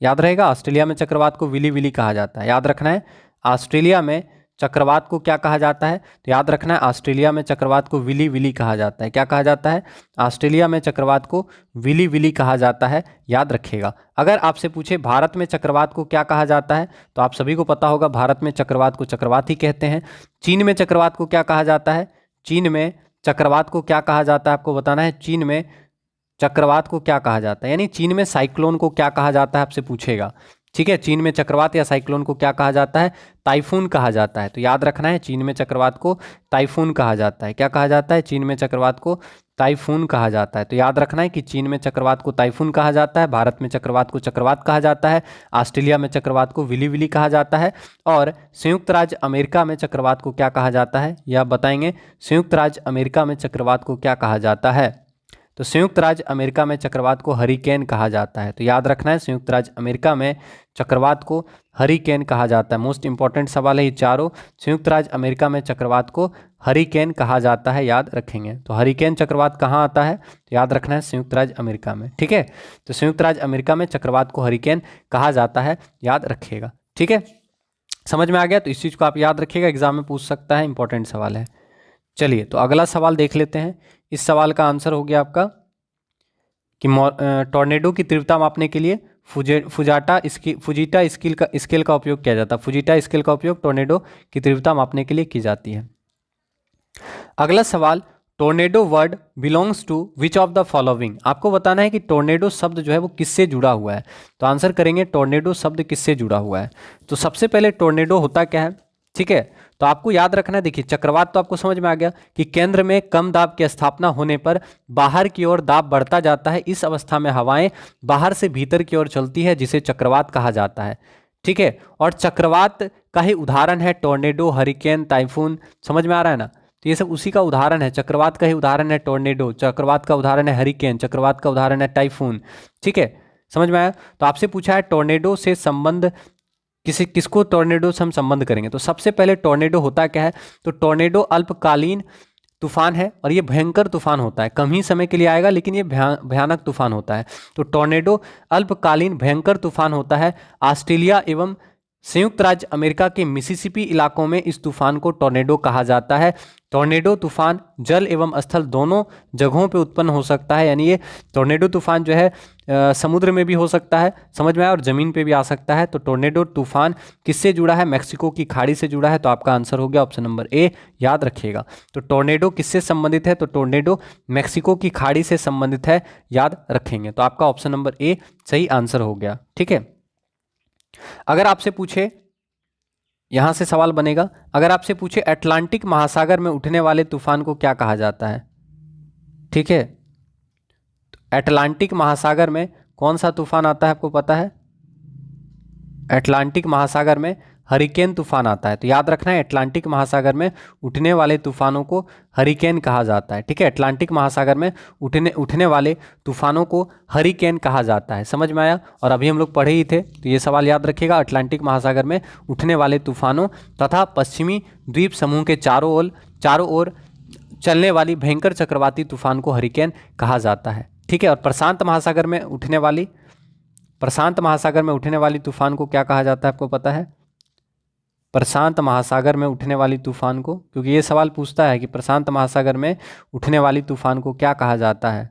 याद रहेगा। ऑस्ट्रेलिया में चक्रवात को विली विली कहा जाता है, याद रखना है। ऑस्ट्रेलिया में चक्रवात को क्या कहा जाता है, तो याद रखना है ऑस्ट्रेलिया में चक्रवात को विली विली कहा जाता है। क्या कहा जाता है, ऑस्ट्रेलिया में चक्रवात को विली विली कहा जाता है, याद रखिएगा। अगर आपसे पूछे भारत में चक्रवात को क्या कहा जाता है, तो आप सभी को पता होगा भारत में चक्रवात को चक्रवात ही कहते हैं। चीन में चक्रवात को क्या कहा जाता है, चीन में चक्रवात को क्या कहा जाता है, आपको बताना है चीन में चक्रवात को क्या कहा जाता है, यानी चीन में साइक्लोन को क्या कहा जाता है आपसे पूछेगा। ठीक है, चीन में चक्रवात या साइक्लोन को क्या कहा जाता है, टाइफून कहा जाता है। तो याद रखना है चीन में चक्रवात को टाइफून कहा जाता है। क्या कहा जाता है, चीन में चक्रवात को टाइफून कहा जाता है। तो याद रखना है कि चीन में चक्रवात को टाइफून कहा जाता है, भारत में चक्रवात को चक्रवात कहा जाता है, ऑस्ट्रेलिया में चक्रवात को विली विली कहा जाता है, और संयुक्त राज्य अमेरिका में चक्रवात को क्या कहा जाता है, यह बताएंगे संयुक्त राज्य अमेरिका में चक्रवात को क्या कहा जाता है। तो संयुक्त राज्य अमेरिका में चक्रवात को हरिकेन कहा जाता है। तो याद रखना है संयुक्त राज्य अमेरिका में चक्रवात को हरिकेन कहा जाता है। मोस्ट इंपॉर्टेंट सवाल है ये चारों। संयुक्त राज्य अमेरिका में चक्रवात को हरिकेन कहा जाता है, याद रखेंगे। तो हरिकेन चक्रवात कहाँ आता है, तो याद रखना है संयुक्त राज्य अमेरिका में। ठीक है, तो संयुक्त राज्य अमेरिका में चक्रवात को हरिकेन कहा जाता है, याद रखिएगा। ठीक है, समझ में आ गया। तो इस चीज़ को आप याद रखिएगा, एग्जाम में पूछ सकता है, इंपॉर्टेंट सवाल है। चलिए तो अगला सवाल देख लेते हैं। इस सवाल का आंसर हो गया आपका कि टॉर्नेडो की तीव्रता मापने के लिए फुजीटा स्केल का उपयोग किया जाता है। फुजीटा स्केल का उपयोग टॉर्नेडो की तीव्रता मापने के लिए की जाती है। अगला सवाल, tornado word belongs to which of the following. आपको बताना है कि टॉर्नेडो शब्द जो है वो किससे जुड़ा हुआ है। तो आंसर करेंगे टॉर्नेडो शब्द किससे जुड़ा हुआ है। तो सबसे पहले टॉर्नेडो होता क्या है, ठीक है। तो आपको याद रखना है, देखिए चक्रवात तो आपको समझ में आ गया कि केंद्र में कम दाब की स्थापना होने पर बाहर की ओर दाब बढ़ता जाता है। इस अवस्था में हवाएं बाहर से भीतर की ओर चलती है, जिसे चक्रवात कहा जाता है। ठीक है, और चक्रवात का ही उदाहरण है टॉर्नेडो, हरिकेन, टाइफून। समझ में आ रहा है ना, तो ये सब उसी का उदाहरण है। चक्रवात का ही उदाहरण है टॉर्नेडो, चक्रवात का उदाहरण है हरिकेन, चक्रवात का उदाहरण है टाइफून। ठीक है, समझ में आया। तो आपसे पूछा है टॉर्नेडो से संबंध किसको टॉर्नेडो से हम संबंध करेंगे। तो सबसे पहले टॉर्नेडो होता क्या है, तो टॉर्नेडो अल्पकालीन तूफान है, और ये भयंकर तूफान होता है। कम ही समय के लिए आएगा, लेकिन ये भयानक तूफान होता है। तो टॉर्नेडो अल्पकालीन भयंकर तूफान होता है। ऑस्ट्रेलिया एवं संयुक्त राज्य अमेरिका के मिसिसिपी इलाकों में इस तूफान को टॉर्नेडो कहा जाता है। टॉर्नेडो तूफान जल एवं स्थल दोनों जगहों पे उत्पन्न हो सकता है, यानी ये टॉर्नेडो तूफान जो है समुद्र में भी हो सकता है, समझ में आया, और ज़मीन पे भी आ सकता है। तो टॉर्नेडो तूफान किससे जुड़ा है, मैक्सिको की खाड़ी से जुड़ा है। तो आपका आंसर हो गया ऑप्शन नंबर ए, याद रखिएगा। तो टॉर्नेडो किससे संबंधित है, तो टॉर्नेडो मैक्सिको की खाड़ी से संबंधित है, याद रखेंगे। तो आपका ऑप्शन नंबर ए सही आंसर हो गया। ठीक है, अगर आपसे पूछे, यहां से सवाल बनेगा, अगर आपसे पूछे अटलांटिक महासागर में उठने वाले तूफान को क्या कहा जाता है। ठीक है, तो अटलांटिक महासागर में कौन सा तूफान आता है, आपको पता है। अटलांटिक महासागर में हरिकेन तूफान आता है। तो याद रखना है अटलांटिक महासागर में उठने वाले तूफानों को हरिकेन कहा जाता है। ठीक है, अटलांटिक महासागर में उठने वाले तूफानों को हरिकेन कहा जाता है, समझ में आया। और अभी हम लोग पढ़े ही थे, तो ये सवाल याद रखिएगा, अटलांटिक महासागर में उठने वाले तूफानों तथा पश्चिमी द्वीप समूह के चारों ओर चलने वाली भयंकर चक्रवाती तूफान को हरिकेन कहा जाता है। ठीक है, और प्रशांत महासागर में उठने वाली तूफान को क्या कहा जाता है, आपको पता है। प्रशांत महासागर में उठने वाली तूफान को, क्योंकि ये सवाल पूछता है कि प्रशांत महासागर में उठने वाली तूफान को क्या कहा जाता है।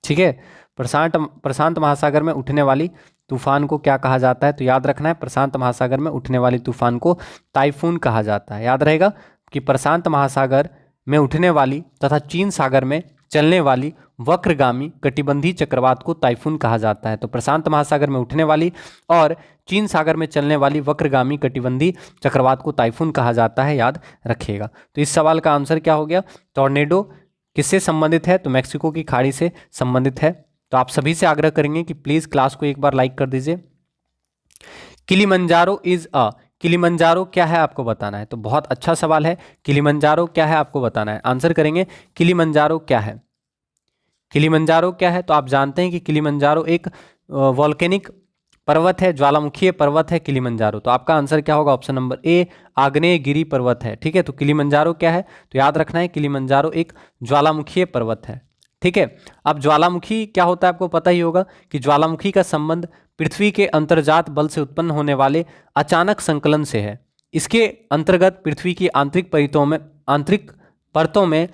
ठीक है, प्रशांत महासागर में उठने वाली तूफान को क्या कहा जाता है। तो याद रखना है प्रशांत महासागर में उठने वाली तूफान को टाइफून कहा जाता है। याद रहेगा कि प्रशांत महासागर में उठने वाली तथा चीन सागर में चलने वाली वक्रगामी कटिबंधी चक्रवात को टाइफून कहा जाता है। तो प्रशांत महासागर में उठने वाली और चीन सागर में चलने वाली वक्रगामी कटिबंधी चक्रवात को टाइफून कहा जाता है, याद रखिएगा। तो इस सवाल का आंसर क्या हो गया, टॉर्नेडो किससे संबंधित है, तो मैक्सिको की खाड़ी से संबंधित है। तो आप सभी से आग्रह करेंगे कि प्लीज़ क्लास को एक बार लाइक कर दीजिए। किलिमंजारो क्या है आपको बताना है। तो बहुत अच्छा सवाल है, किलिमंजारो क्या है आपको बताना है। आंसर करेंगे किलिमंजारो क्या है। किलिमंजारो क्या है, तो आप जानते हैं कि किलिमंजारो एक वॉल्केनिक पर्वत है, ज्वालामुखीय पर्वत है किलिमंजारो। तो आपका आंसर क्या होगा, ऑप्शन नंबर ए आग्नेयगिरी पर्वत है। ठीक है, तो किलिमंजारो क्या है, तो याद रखना है किलिमंजारो एक ज्वालामुखीय पर्वत है। ठीक है, अब ज्वालामुखी क्या होता है आपको पता ही होगा कि ज्वालामुखी का संबंध पृथ्वी के अंतर्जात बल से उत्पन्न होने वाले अचानक संकलन से है। इसके अंतर्गत पृथ्वी की आंतरिक परतों में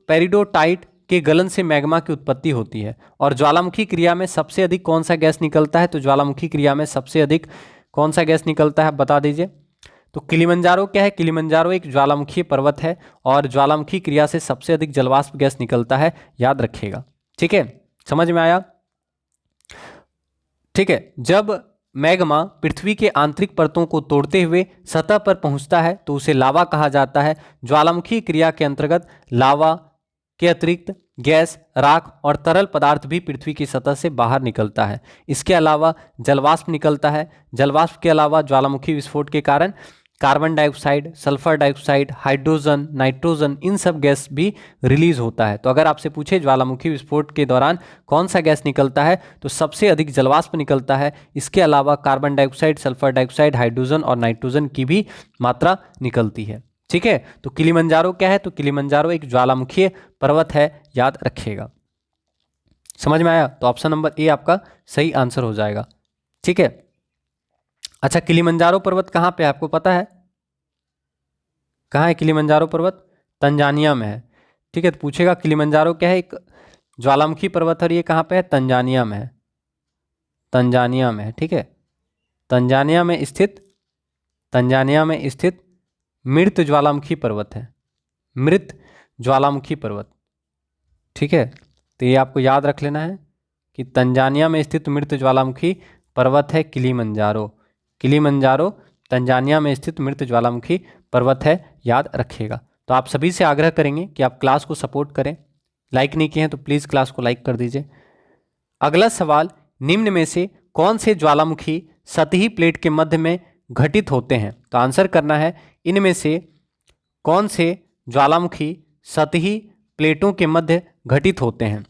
पेरिडोटाइट के गलन से मैग्मा की उत्पत्ति होती है। और ज्वालामुखी क्रिया में सबसे अधिक कौन सा गैस निकलता है, तो ज्वालामुखी क्रिया में सबसे अधिक कौन सा गैस निकलता है बता दीजिए। तो किलिमंजारो क्या है, किलिमंजारो एक ज्वालामुखी पर्वत है और ज्वालामुखी क्रिया से सबसे अधिक जलवाष्प गैस निकलता है, याद रखिएगा। ठीक है, समझ में आया। ठीक है, जब मैग्मा पृथ्वी के आंतरिक परतों को तोड़ते हुए सतह पर पहुंचता है तो उसे लावा कहा जाता है। ज्वालामुखी क्रिया के अंतर्गत लावा के अतिरिक्त गैस, राख और तरल पदार्थ भी पृथ्वी की सतह से बाहर निकलता है। इसके अलावा जलवाष्प निकलता है। जलवाष्प के अलावा ज्वालामुखी विस्फोट के कारण carbon dioxide, sulphur dioxide, hydrogen, nitrogen, इन सब गैस भी रिलीज होता है। तो अगर आपसे पूछे ज्वालामुखी विस्फोट के दौरान कौन सा गैस निकलता है, तो सबसे अधिक जलवाष्प निकलता है। इसके अलावा carbon dioxide, sulphur dioxide, hydrogen और नाइट्रोजन की भी मात्रा निकलती है। ठीक है, तो किलिमंजारो क्या है, तो किलिमंजारो एक ज्वालामुखीय पर्वत है, याद रखिएगा। समझ में आया, तो ऑप्शन नंबर ए आपका सही आंसर हो जाएगा। ठीक है, अच्छा किलिमंजारो पर्वत कहाँ पे है आपको पता है, कहाँ है किलिमंजारो पर्वत, तंजानिया में है। ठीक है, तो पूछेगा किलिमंजारो क्या है, एक ज्वालामुखी पर्वत है और ये कहाँ पे है, तंजानिया में है, तंजानिया में है। ठीक है, तंजानिया में स्थित मृत ज्वालामुखी पर्वत है, मृत ज्वालामुखी पर्वत। ठीक है, तो ये आपको याद रख लेना है कि तंजानिया में स्थित मृत ज्वालामुखी पर्वत है किलिमंजारो। किलिमंजारो तंजानिया में स्थित मृत ज्वालामुखी पर्वत है, याद रखिएगा। तो आप सभी से आग्रह करेंगे कि आप क्लास को सपोर्ट करें। लाइक नहीं किए हैं तो प्लीज़ क्लास को लाइक कर दीजिए। अगला सवाल, निम्न में से कौन से ज्वालामुखी सतही प्लेट के मध्य में घटित होते हैं। तो आंसर करना है इनमें से कौन से ज्वालामुखी सतही प्लेटों के मध्य घटित होते हैं।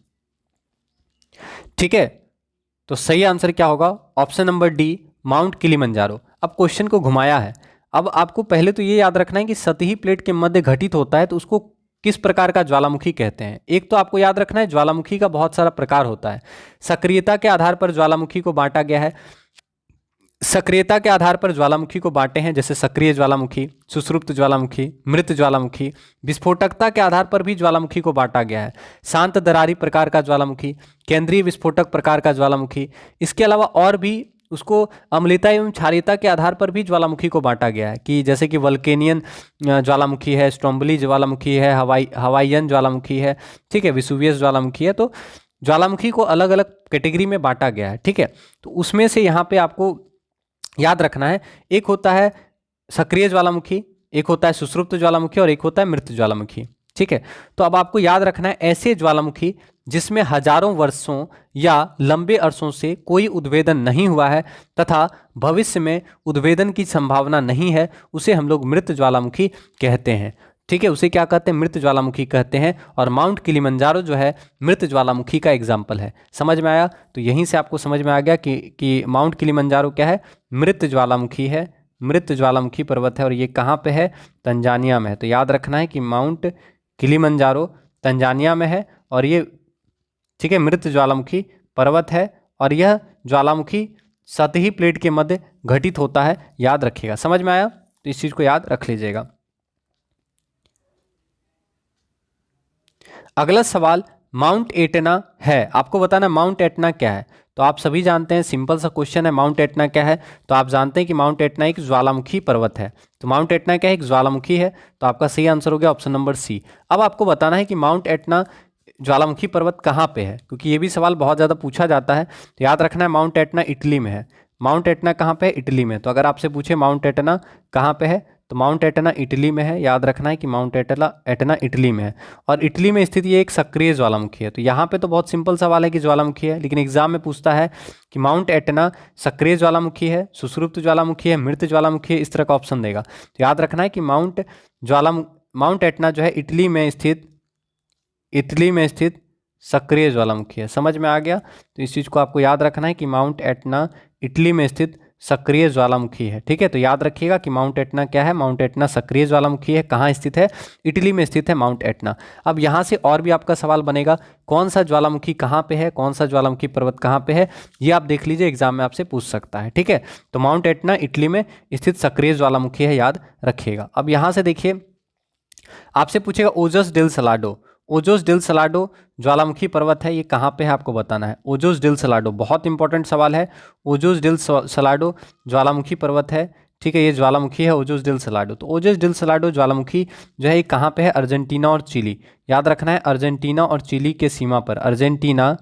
ठीक है, तो सही आंसर क्या होगा, option number D mount Kilimanjaro. अब क्वेश्चन को घुमाया है। अब आपको पहले तो ये याद रखना है कि सतही प्लेट के मध्य घटित होता है तो उसको किस प्रकार का ज्वालामुखी कहते हैं। एक तो आपको याद रखना है ज्वालामुखी का बहुत सारा प्रकार होता है। सक्रियता के आधार पर ज्वालामुखी को बांटा गया है। सक्रियता के आधार पर ज्वालामुखी को बांटे हैं, जैसे सक्रिय ज्वालामुखी, सुषुप्त ज्वालामुखी, मृत ज्वालामुखी। विस्फोटकता के आधार पर भी ज्वालामुखी को बांटा गया है। शांत दरारी प्रकार का ज्वालामुखी, केंद्रीय विस्फोटक प्रकार का ज्वालामुखी। इसके अलावा और भी उसको अम्लता एवं क्षारीयता के आधार पर भी ज्वालामुखी को बांटा गया है, कि जैसे कि वल्केनियन ज्वालामुखी है, स्ट्रोम्बली ज्वालामुखी है, हवाईयन ज्वालामुखी है। ठीक है, विसुवियस ज्वालामुखी है। तो ज्वालामुखी को अलग अलग कैटेगरी में बांटा गया है। ठीक है, तो उसमें से यहाँ पे आपको याद रखना है, एक होता है सक्रिय ज्वालामुखी, एक होता है सुषुप्त ज्वालामुखी और एक होता है मृत ज्वालामुखी। ठीक है, तो अब आपको याद रखना है ऐसे ज्वालामुखी जिसमें हजारों वर्षों या लंबे अरसों से कोई उद्भेदन नहीं हुआ है तथा भविष्य में उद्भेदन की संभावना नहीं है, उसे हम लोग मृत ज्वालामुखी कहते हैं। ठीक है, उसे क्या कहते हैं, मृत ज्वालामुखी कहते हैं। और माउंट किलिमंजारो जो है मृत ज्वालामुखी का एग्जाम्पल है। समझ में आया, तो यहीं से आपको समझ में आ गया कि माउंट किलिमंजारो क्या है, मृत ज्वालामुखी है, मृत ज्वालामुखी पर्वत है और ये कहाँ पे है, तंजानिया में है। तो याद रखना है कि माउंट किलिमंजारो तंजानिया में है और ये ठीक है मृत ज्वालामुखी पर्वत है और यह ज्वालामुखी सतही प्लेट के मध्य घटित होता है, याद रखिएगा। समझ में आया, तो इस चीज को याद रख लीजिएगा। अगला सवाल, माउंट एटना है, आपको बताना माउंट एटना क्या है। तो आप सभी जानते हैं, सिंपल सा क्वेश्चन है, माउंट एटना क्या है। तो आप जानते हैं कि माउंट एटना एक ज्वालामुखी पर्वत है। तो माउंट एटना क्या है, एक ज्वालामुखी है। तो आपका सही आंसर हो गया ऑप्शन नंबर सी। अब आपको बताना है कि माउंट एटना ज्वालामुखी पर्वत कहाँ पे है, क्योंकि ये भी सवाल बहुत ज़्यादा पूछा जाता है। तो याद रखना है माउंट एटना इटली में है। माउंट एटना कहाँ पे है, इटली में। तो अगर आपसे पूछे माउंट एटना कहाँ पे है, तो माउंट एटना इटली में है, याद रखना है कि माउंट एटना इटली में है और इटली में स्थित ये एक सक्रिय ज्वालामुखी है। तो यहाँ पे तो बहुत सिंपल सवाल है कि ज्वालामुखी है, लेकिन एग्जाम में पूछता है कि माउंट एटना सक्रिय ज्वालामुखी है, सुषुप्त ज्वालामुखी है, मृत ज्वालामुखी है, इस तरह का ऑप्शन देगा। तो याद रखना है कि माउंट एटना जो है इटली में स्थित सक्रिय ज्वालामुखी है। समझ में आ गया? तो इस चीज़ को आपको याद रखना है कि माउंट एटना इटली में स्थित सक्रिय ज्वालामुखी है। ठीक है, तो याद रखिएगा कि माउंट एटना क्या है, माउंट एटना सक्रिय ज्वालामुखी है। कहाँ स्थित है? इटली में स्थित है माउंट एटना। अब यहाँ से और भी आपका सवाल बनेगा, कौन सा ज्वालामुखी कहाँ पे है, कौन सा ज्वालामुखी पर्वत कहाँ पे है, ये आप देख लीजिए, एग्जाम में आपसे पूछ सकता है। ठीक है, तो माउंट एटना इटली में स्थित सक्रिय ज्वालामुखी है, याद रखिएगा। अब यहाँ से देखिए, आपसे पूछेगा Ojos del Salado. Ojos del Salado ज्वालामुखी पर्वत है, ये कहाँ पे है आपको बताना है। ओजोस डेल सलाडो बहुत इंपॉर्टेंट सवाल है। ओजोस डेल सलाडो ज्वालामुखी पर्वत है। ठीक है, ये ज्वालामुखी है ओजोस डेल सलाडो। तो ओजोस डेल सलाडो ज्वालामुखी जो है ये कहाँ पे है? अर्जेंटीना और चिली। याद रखना है, अर्जेंटीना और चिली के सीमा पर। अर्जेंटीना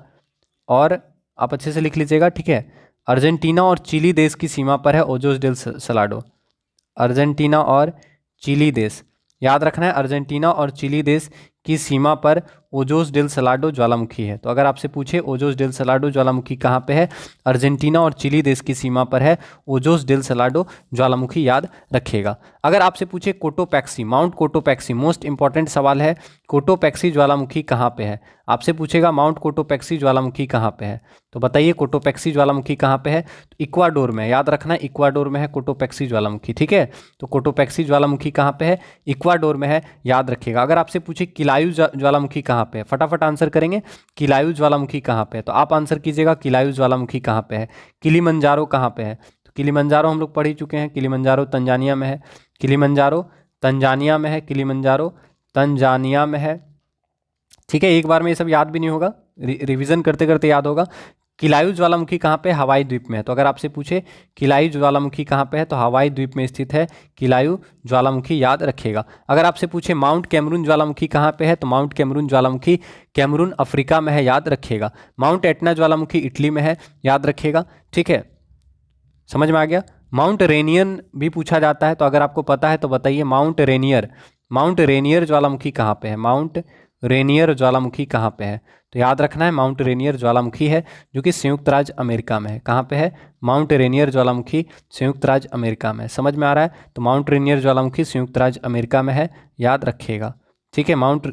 और, आप अच्छे से लिख लीजिएगा, ठीक है, अर्जेंटीना और चिली देश की सीमा पर है ओजोस डेल सलाडो। अर्जेंटीना और चिली देश, याद रखना है, अर्जेंटीना और चिली देश की सीमा पर ओजोस डेल सलाडो ज्वालामुखी है। तो अगर आपसे पूछे ओजोस डेल सलाडो ज्वालामुखी कहाँ पे है, अर्जेंटीना और चिली देश की सीमा पर है ओजोस डेल सलाडो ज्वालामुखी, याद रखिएगा। अगर आपसे पूछे Cotopaxi, mount Cotopaxi, most important सवाल है, कोटोपैक्सी ज्वालामुखी कहाँ पे है। आपसे पूछेगा माउंट कोटोपैक्सी ज्वालामुखी कहाँ पे है, तो बताइए कोटोपैक्सी ज्वालामुखी कहाँ पे है। तो इक्वाडोर में, याद रखना, इक्वाडोर में है कोटोपैक्सी ज्वालामुखी। ठीक है, तो कोटोपैक्सी ज्वालामुखी कहाँ पे है? इक्वाडोर में है, याद रखिएगा। अगर आपसे पूछे किलायू ज्वालामुखी कहाँ पे है, फटाफट आंसर करेंगे, किलायू ज्वालामुखी कहाँ पे है, तो आप आंसर कीजिएगा किलायू ज्वालामुखी कहाँ पे है। किलिमंजारो कहाँ पे है, तो किलिमंजारो हम लोग पढ़ ही चुके हैं, किलिमंजारो तंजानिया में है। किलिमंजारो तंजानिया में है, किलिमंजारो तंजानिया में है। ठीक है, एक बार में ये सब याद भी नहीं होगा, रिवीजन करते करते याद होगा। किलायू ज्वालामुखी कहाँ पे? हवाई द्वीप में है। तो अगर आपसे पूछे किलायू ज्वालामुखी कहाँ पे है, तो हवाई द्वीप में स्थित है किलायू ज्वालामुखी, याद रखिएगा। अगर आपसे पूछे माउंट कैमरून ज्वालामुखी कहाँ पे है, तो माउंट कैमरून ज्वालामुखी कैमरून अफ्रीका में है, याद रखिएगा। माउंट एटना ज्वालामुखी इटली में है, याद रखिएगा। ठीक है, समझ में आ गया। माउंट रेनियर भी पूछा जाता है, तो अगर आपको पता है तो बताइए, माउंट रेनियर ज्वालामुखी कहाँ पे है, माउंट रेनियर ज्वालामुखी कहाँ पे है, तो याद रखना है माउंट रेनियर ज्वालामुखी है जो कि संयुक्त राज्य अमेरिका में है। कहाँ पे है? माउंट रेनियर ज्वालामुखी संयुक्त राज्य अमेरिका में। समझ में आ रहा है? तो माउंट रेनियर ज्वालामुखी संयुक्त राज्य अमेरिका में है, याद रखिएगा। ठीक है, माउंट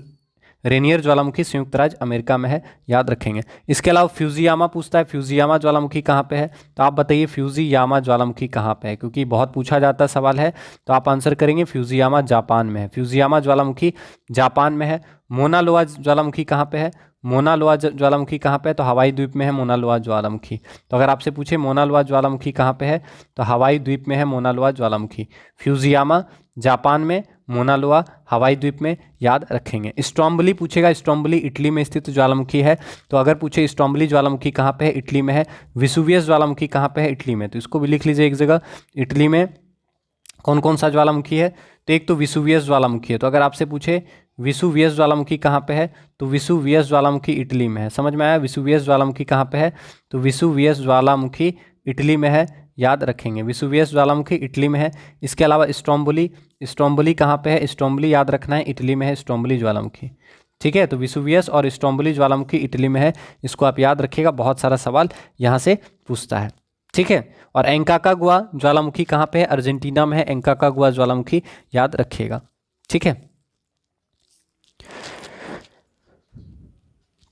रेनियर ज्वालामुखी संयुक्त राज्य अमेरिका में है, याद रखेंगे। इसके अलावा फ्यूजियामा पूछता है, फ्यूजियामा ज्वालामुखी कहाँ पे है, तो आप बताइए फ्यूजियामा ज्वालामुखी कहाँ पे है, क्योंकि बहुत पूछा जाता सवाल है। तो आप आंसर करेंगे फ्यूजियामा जापान में है, फ्यूजियामा ज्वालामुखी जापान में है। मोना लोआ ज्वालामुखी कहाँ पे है, मोना लोआ ज्वालामुखी कहाँ पे है, तो हवाई द्वीप में है मोना लोआ ज्वालामुखी। तो अगर आपसे पूछे मोना लोआ ज्वालामुखी कहाँ पे है, तो हवाई द्वीप में है मोना लोआ ज्वालामुखी। फ्यूजियामा जापान में, मोना लोआ हवाई द्वीप में, याद रखेंगे। स्ट्रोम्बली पूछेगा, स्ट्रोम्बली इटली में स्थित ज्वालामुखी है। तो अगर पूछे स्ट्रोम्बली ज्वालामुखी कहाँ पे है, इटली में है। विसुवियस ज्वालामुखी कहाँ पे है, इटली में। तो इसको भी लिख लीजिए एक जगह, इटली में कौन कौन सा ज्वालामुखी है, तो एक तो विसुवियस ज्वालामुखी है। तो अगर आपसे पूछे विसुवियस ज्वालामुखी कहाँ पे है, तो विसुवियस ज्वालामुखी इटली में है। समझ में आया? विसुवियस ज्वालामुखी कहाँ पे है, तो विसुवियस ज्वालामुखी इटली में है, याद रखेंगे। विसुवियस ज्वालामुखी इटली में है। इसके अलावा स्ट्रोम्बली कहाँ पे है, स्ट्रोम्बली याद रखना है, इटली में है स्ट्रोम्बली ज्वालामुखी। ठीक है, तो विसुवियस और स्ट्रोम्बली ज्वालामुखी इटली में है, इसको आप याद रखिएगा, बहुत सारा सवाल यहाँ से पूछता है। ठीक है, और एंकाकागुआ ज्वालामुखी कहाँ पे है, अर्जेंटीना में है एंकाकागुआ ज्वालामुखी, याद रखिएगा। ठीक है,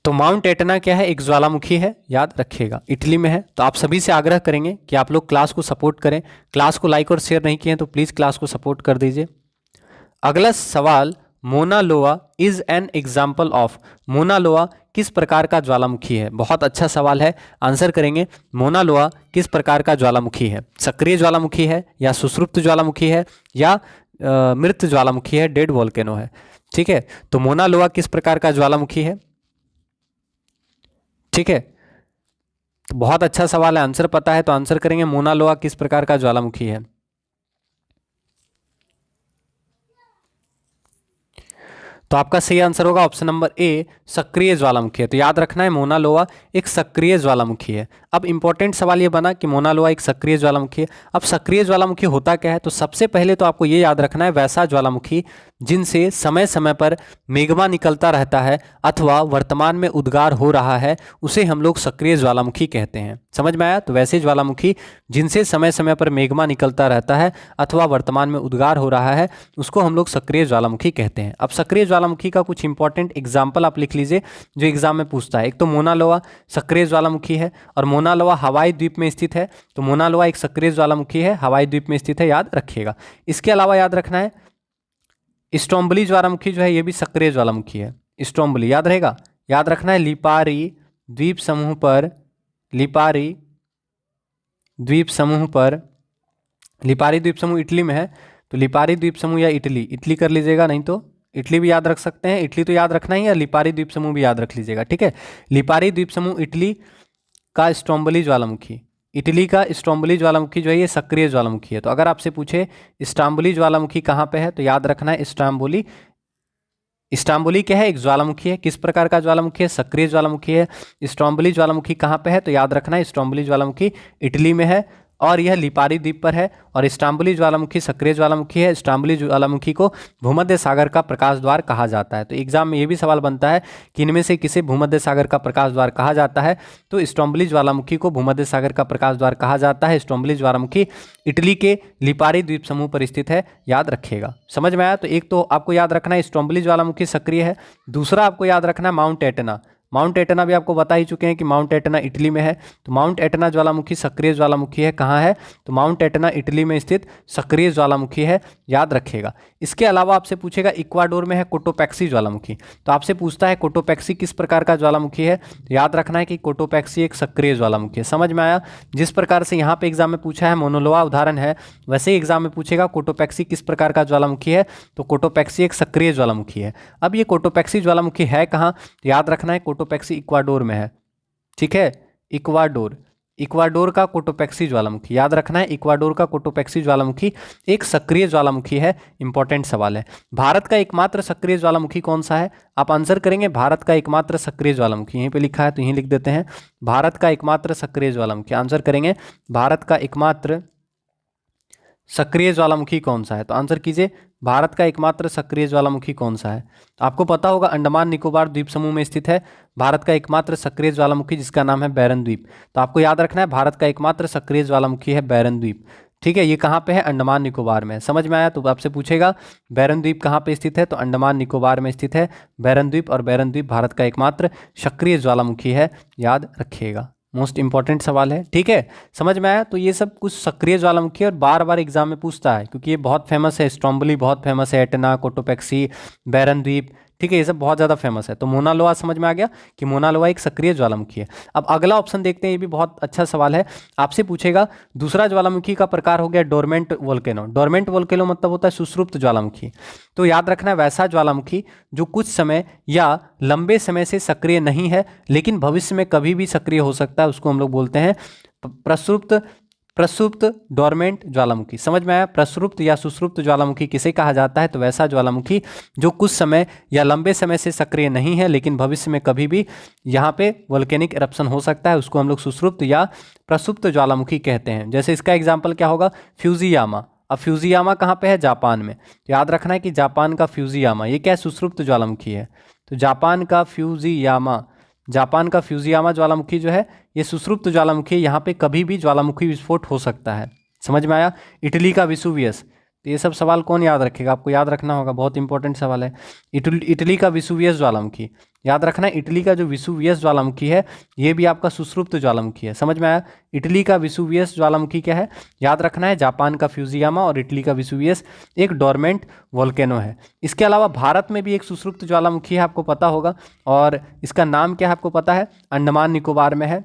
तो माउंट एटना क्या है, एक ज्वालामुखी है, याद रखिएगा, इटली में है। तो आप सभी से आग्रह करेंगे कि आप लोग क्लास को सपोर्ट करें। क्लास को लाइक और शेयर नहीं किए हैं तो प्लीज़ क्लास को सपोर्ट कर दीजिए। अगला सवाल, मोना लोआ is an example of, Mona लोआ किस प्रकार का ज्वालामुखी है। बहुत अच्छा सवाल है, आंसर करेंगे मोना लोआ किस प्रकार का ज्वालामुखी है। सक्रिय ज्वालामुखी है, या सुषुप्त ज्वालामुखी है, या मृत ज्वालामुखी है, डेड वोल्केनो है। ठीक है, तो मोना लोआ किस प्रकार का ज्वालामुखी है। ठीक है, तो बहुत अच्छा सवाल है, आंसर पता है तो आंसर करेंगे मोना लोआ किस प्रकार का ज्वालामुखी है। तो आपका सही आंसर होगा ऑप्शन नंबर ए, सक्रिय ज्वालामुखी है। तो याद रखना है मोना लोआ एक सक्रिय ज्वालामुखी है। अब इंपॉर्टेंट सवाल ये बना कि मोना लोआ एक सक्रिय ज्वालामुखी है। अब सक्रिय ज्वालामुखी होता क्या है, तो सबसे पहले तो आपको ये याद रखना है वैसा ज्वालामुखी जिनसे समय समय पर मेग्मा निकलता रहता है अथवा वर्तमान में उद्गार हो रहा है, उसे हम लोग सक्रिय ज्वालामुखी कहते हैं। समझ में आया? तो वैसे ज्वालामुखी जिनसे समय समय पर मेग्मा निकलता रहता है अथवा वर्तमान में उद्गार हो रहा है, उसको हम लोग सक्रिय ज्वालामुखी कहते हैं। अब सक्रिय ज्वालामुखी का कुछ इंपॉर्टेंट एग्जाम्पल आप लिख लीजिए जो एग्जाम में पूछता है। एक तो मोना लोआ सक्रिय ज्वालामुखी है और मोना लोआ हवाई द्वीप में स्थित है। तो मोना लोआ एक सक्रिय ज्वालामुखी है, हवाई द्वीप में स्थित है, याद रखिएगा। इसके अलावा याद रखना है स्ट्रोम्बली ज्वालामुखी जो है ये भी सक्रिय ज्वालामुखी है। स्ट्रोम्बली याद रहेगा। याद रखना है लिपारी द्वीप समूह पर, लिपारी द्वीप समूह पर, लिपारी द्वीप समूह इटली में है, तो लिपारी द्वीप समूह या इटली, इटली कर लीजिएगा, नहीं तो इटली भी याद रख सकते हैं। इटली तो याद रखना ही है, लिपारी द्वीप समूह भी याद रख लीजिएगा, ठीक है। लिपारी द्वीप समूह इटली का स्ट्रोम्बली ज्वालामुखी, इटली का स्ट्रोम्बली ज्वालामुखी जो है ये सक्रिय ज्वालामुखी है। तो अगर आपसे पूछे स्ट्रोम्बली ज्वालामुखी कहाँ पे है, तो याद रखना है स्ट्रोम्बली, स्ट्रोम्बली क्या है, एक ज्वालामुखी है। किस प्रकार का ज्वालामुखी है, सक्रिय ज्वालामुखी है। स्ट्रोम्बली ज्वालामुखी कहाँ पे है, तो याद रखना है स्ट्रोम्बली ज्वालामुखी इटली में है और यह लिपारी द्वीप पर है। और स्ट्रोम्बली ज्वालामुखी सक्रिय ज्वालामुखी है। स्ट्रोम्बली ज्वालामुखी को भूमध्य सागर का प्रकाश द्वार कहा जाता है। तो एग्जाम में ये भी सवाल बनता है कि इनमें से किसे भूमध्य सागर का प्रकाश द्वार कहा जाता है, तो स्ट्रोम्बली ज्वालामुखी को भूमध्य सागर का प्रकाश द्वार कहा जाता है। स्ट्रोम्बली ज्वालामुखी इटली के लिपारी द्वीप समूह पर स्थित है, याद रखिएगा। समझ में आया? तो एक तो आपको याद रखना है स्ट्रोम्बली ज्वालामुखी सक्रिय है। दूसरा आपको याद रखना है माउंट एटना। माउंट एटना भी आपको बता ही चुके हैं कि माउंट एटना इटली में है। तो माउंट एटना ज्वालामुखी सक्रिय ज्वालामुखी है। कहाँ है, तो माउंट एटना इटली में स्थित सक्रिय ज्वालामुखी है, याद रखिएगा। इसके अलावा आपसे पूछेगा इक्वाडोर में है कोटोपैक्सी ज्वालामुखी। तो आपसे पूछता है कोटोपैक्सी किस प्रकार का ज्वालामुखी है, तो याद रखना है कि कोटोपैक्सी एक सक्रिय ज्वालामुखी है। समझ में आया? जिस प्रकार से यहाँ पे एग्जाम में पूछा है मोना लोआ उदाहरण है, वैसे ही एग्जाम में पूछेगा कोटोपैक्सी किस प्रकार का ज्वालामुखी है, तो कोटोपैक्सी एक सक्रिय ज्वालामुखी है। अब ये कोटोपैक्सी ज्वालामुखी है कहाँ, तो याद रखना है कोटोपैक्सी इक्वाडोर में है, ठीक है। इक्वाडोर, इक्वाडोर का कोटोपैक्सी ज्वालामुखी, याद रखना है इक्वाडोर का कोटोपैक्सी ज्वालामुखी एक सक्रिय ज्वालामुखी है। इंपॉर्टेंट सवाल है। भारत का एकमात्र सक्रिय ज्वालामुखी कौन सा है, आप आंसर करेंगे भारत का एकमात्र सक्रिय ज्वालामुखी, यहीं पे लिखा है तो यहीं लिख देते हैं भारत का एकमात्र सक्रिय ज्वालामुखी। आंसर करेंगे भारत का एकमात्र सक्रिय ज्वालामुखी कौन सा है, तो आंसर कीजिए भारत का एकमात्र सक्रिय ज्वालामुखी कौन सा है। आपको पता होगा अंडमान निकोबार द्वीप समूह में स्थित है भारत का एकमात्र सक्रिय ज्वालामुखी जिसका नाम है बैरन द्वीप। तो आपको याद रखना है भारत का एकमात्र सक्रिय ज्वालामुखी है बैरन द्वीप, ठीक है। ये कहाँ पे है, अंडमान निकोबार में। समझ में आया? तो आपसे पूछेगा बैरन द्वीप कहाँ पे स्थित है, तो अंडमान निकोबार में स्थित है बैरन द्वीप, और बैरन द्वीप भारत का एकमात्र सक्रिय ज्वालामुखी है, याद रखिएगा। मोस्ट इंपॉर्टेंट सवाल है, ठीक है। समझ में आया? तो ये सब कुछ सक्रिय ज्वालामुखी और बार बार एग्जाम में पूछता है क्योंकि ये बहुत फेमस है। स्ट्रोम्बली बहुत फेमस है, एटना, कोटोपैक्सी, बैरन द्वीप, ठीक है, ये सब बहुत ज़्यादा फेमस है। तो मोना लोआ समझ में आ गया कि मोना लोआ एक सक्रिय ज्वालामुखी है। अब अगला ऑप्शन देखते हैं, ये भी बहुत अच्छा सवाल है। आपसे पूछेगा दूसरा ज्वालामुखी का प्रकार हो गया डोरमेंट वोल्केनो। डोरमेंट वोल्केनो मतलब होता है सुषुप्त ज्वालामुखी। तो याद रखना है वैसा ज्वालामुखी जो कुछ समय या लंबे समय से सक्रिय नहीं है लेकिन भविष्य में कभी भी सक्रिय हो सकता है, उसको हम लोग बोलते हैं प्रसुप्त डोरमेंट ज्वालामुखी। समझ में आया? प्रसुप्त या सुषुप्त ज्वालामुखी किसे कहा जाता है, तो वैसा ज्वालामुखी जो कुछ समय या लंबे समय से सक्रिय नहीं है लेकिन भविष्य में कभी भी यहाँ पे वोल्केनिक इरप्शन हो सकता है, उसको हम लोग सुषुप्त या प्रसुप्त ज्वालामुखी कहते हैं। जैसे इसका एग्जाम्पल क्या होगा, फ्यूजियामा। अब फ्यूजियामा कहाँ पे है, जापान में। तो याद रखना है कि जापान का फ्यूजियामा ये क्या है, सुषुप्त ज्वालामुखी है। तो जापान का फ्यूजियामा, जापान का फ्यूजियामा ज्वालामुखी जो है ये सुषुप्त ज्वालामुखी है, यहाँ पे कभी भी ज्वालामुखी विस्फोट हो सकता है। समझ में आया? इटली का विसुवियस, तो ये सब सवाल कौन याद रखेगा, आपको याद रखना होगा, बहुत इंपॉर्टेंट सवाल है। इटली का विसुवियस ज्वालामुखी, याद रखना है इटली का जो विसुवियस ज्वालामुखी है ये भी आपका सुषुप्त ज्वालामुखी है। समझ में आया? इटली का विसुवियस ज्वालामुखी क्या है, याद रखना है जापान का फ्यूजियामा और इटली का विसुवियस एक डोरमेंट वोल्केनो है। इसके अलावा भारत में भी एक सुषुप्त ज्वालामुखी है, आपको पता होगा, और इसका नाम क्या है आपको पता है, अंडमान निकोबार में है,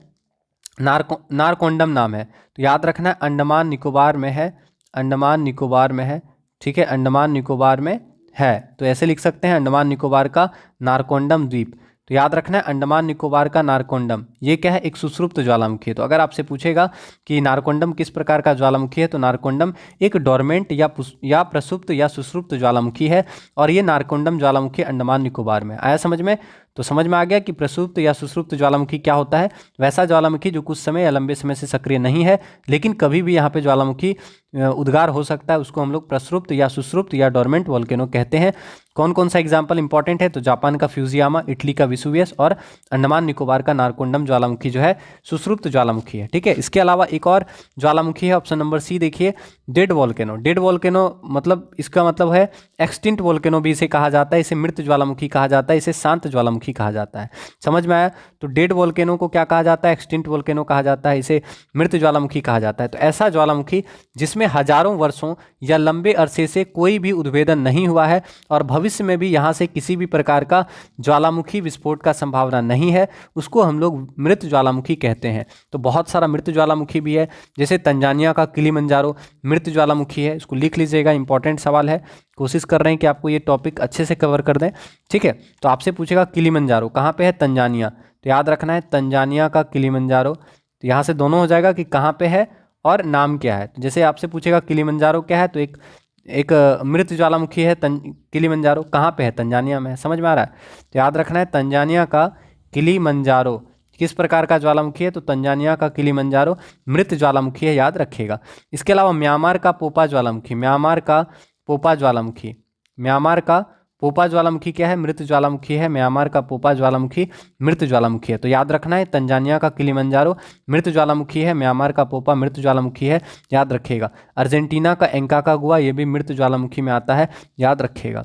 नारकोंडम नाम है। तो याद रखना है अंडमान निकोबार में है, अंडमान निकोबार में है, ठीक है, अंडमान निकोबार में है। तो ऐसे लिख सकते हैं अंडमान निकोबार का नारकोंडम द्वीप, तो याद रखना है अंडमान निकोबार का नारकोंडम, ये क्या है, एक सुषुप्त ज्वालामुखी है। तो अगर आपसे पूछेगा कि नारकोंडम किस प्रकार का ज्वालामुखी है, तो नारकोंडम एक डोरमेंट या प्रसुप्त या सुषुप्त ज्वालामुखी है, और ये नारकोंडम ज्वालामुखी अंडमान निकोबार में। आया समझ में? तो समझ में आ गया कि प्रसुप्त या सुषुप्त ज्वालामुखी क्या होता है। वैसा ज्वालामुखी जो कुछ समय या लंबे समय से सक्रिय नहीं है, लेकिन कभी भी यहाँ पे ज्वालामुखी उद्गार हो सकता है, उसको हम लोग प्रसुप्त या सुषुप्त या डोरमेंट वोल्केनो कहते हैं। कौन कौन सा एग्जाम्पल इंपॉर्टेंट है, तो जापान का फ्यूजियामा, इटली का विसुवियस और अंडमान निकोबार का नारकोंडम ज्वालामुखी जो है सुषुप्त ज्वालामुखी है। ठीक है, इसके अलावा एक और ज्वालामुखी है, ऑप्शन नंबर सी देखिए, डेड वोल्केनो। डेड वोल्केनो मतलब इसका मतलब है एक्सटिंक्ट वोल्केनो भी इसे कहा जाता है, इसे मृत ज्वालामुखी कहा जाता है, इसे शांत ज्वालामुखी कहा जाता है। समझ में आया? तो डेड वोल्केनो को क्या कहा जाता है, एक्सटिंक्ट वोल्केनो कहा जाता है, इसे मृत ज्वालामुखी कहा जाता है। तो ऐसा ज्वालामुखी जिसमें हजारों वर्षों या लंबे अरसे से कोई भी उद्भेदन नहीं हुआ है और भविष्य में भी यहाँ से किसी भी प्रकार का ज्वालामुखी विस्फोट का संभावना नहीं है, उसको हम लोग मृत ज्वालामुखी कहते हैं। तो बहुत सारा मृत ज्वालामुखी भी है, जैसे तंजानिया का किलिमंजारो मृत ज्वालामुखी है, इसको लिख लीजिएगा, इंपॉर्टेंट सवाल है। कोशिश कर रहे हैं कि आपको ये टॉपिक अच्छे से कवर कर दें। ठीक है, तो आपसे पूछेगा किलिमंजारो कहाँ पे है, तंजानिया, तो याद रखना है तंजानिया का किलिमंजारो। तो यहाँ से दोनों हो जाएगा कि कहाँ पे है और नाम क्या है। तो जैसे आपसे पूछेगा किलिमंजारो क्या है, तो एक मृत ज्वालामुखी है किलिमंजारो, कहाँ पे है, तंजानिया में है। समझ में आ रहा है? तो याद रखना है तंजानिया का किलिमंजारो किस प्रकार का ज्वालामुखी है, तो तंजानिया का किलिमंजारो मृत ज्वालामुखी है, याद रखिएगा। इसके अलावा म्यांमार का पोपा ज्वालामुखी, म्यांमार का पोपा ज्वालामुखी, म्यांमार का पोपा ज्वालामुखी क्या है, मृत ज्वालामुखी है। म्यांमार का पोपा ज्वालामुखी मृत ज्वालामुखी है। तो याद रखना है तंजानिया का किलिमंजारो मृत ज्वालामुखी है, म्यांमार का पोपा मृत ज्वालामुखी है, याद रखिएगा। अर्जेंटीना का एंकाकागुआ ये भी मृत ज्वालामुखी में आता है, याद रखिएगा।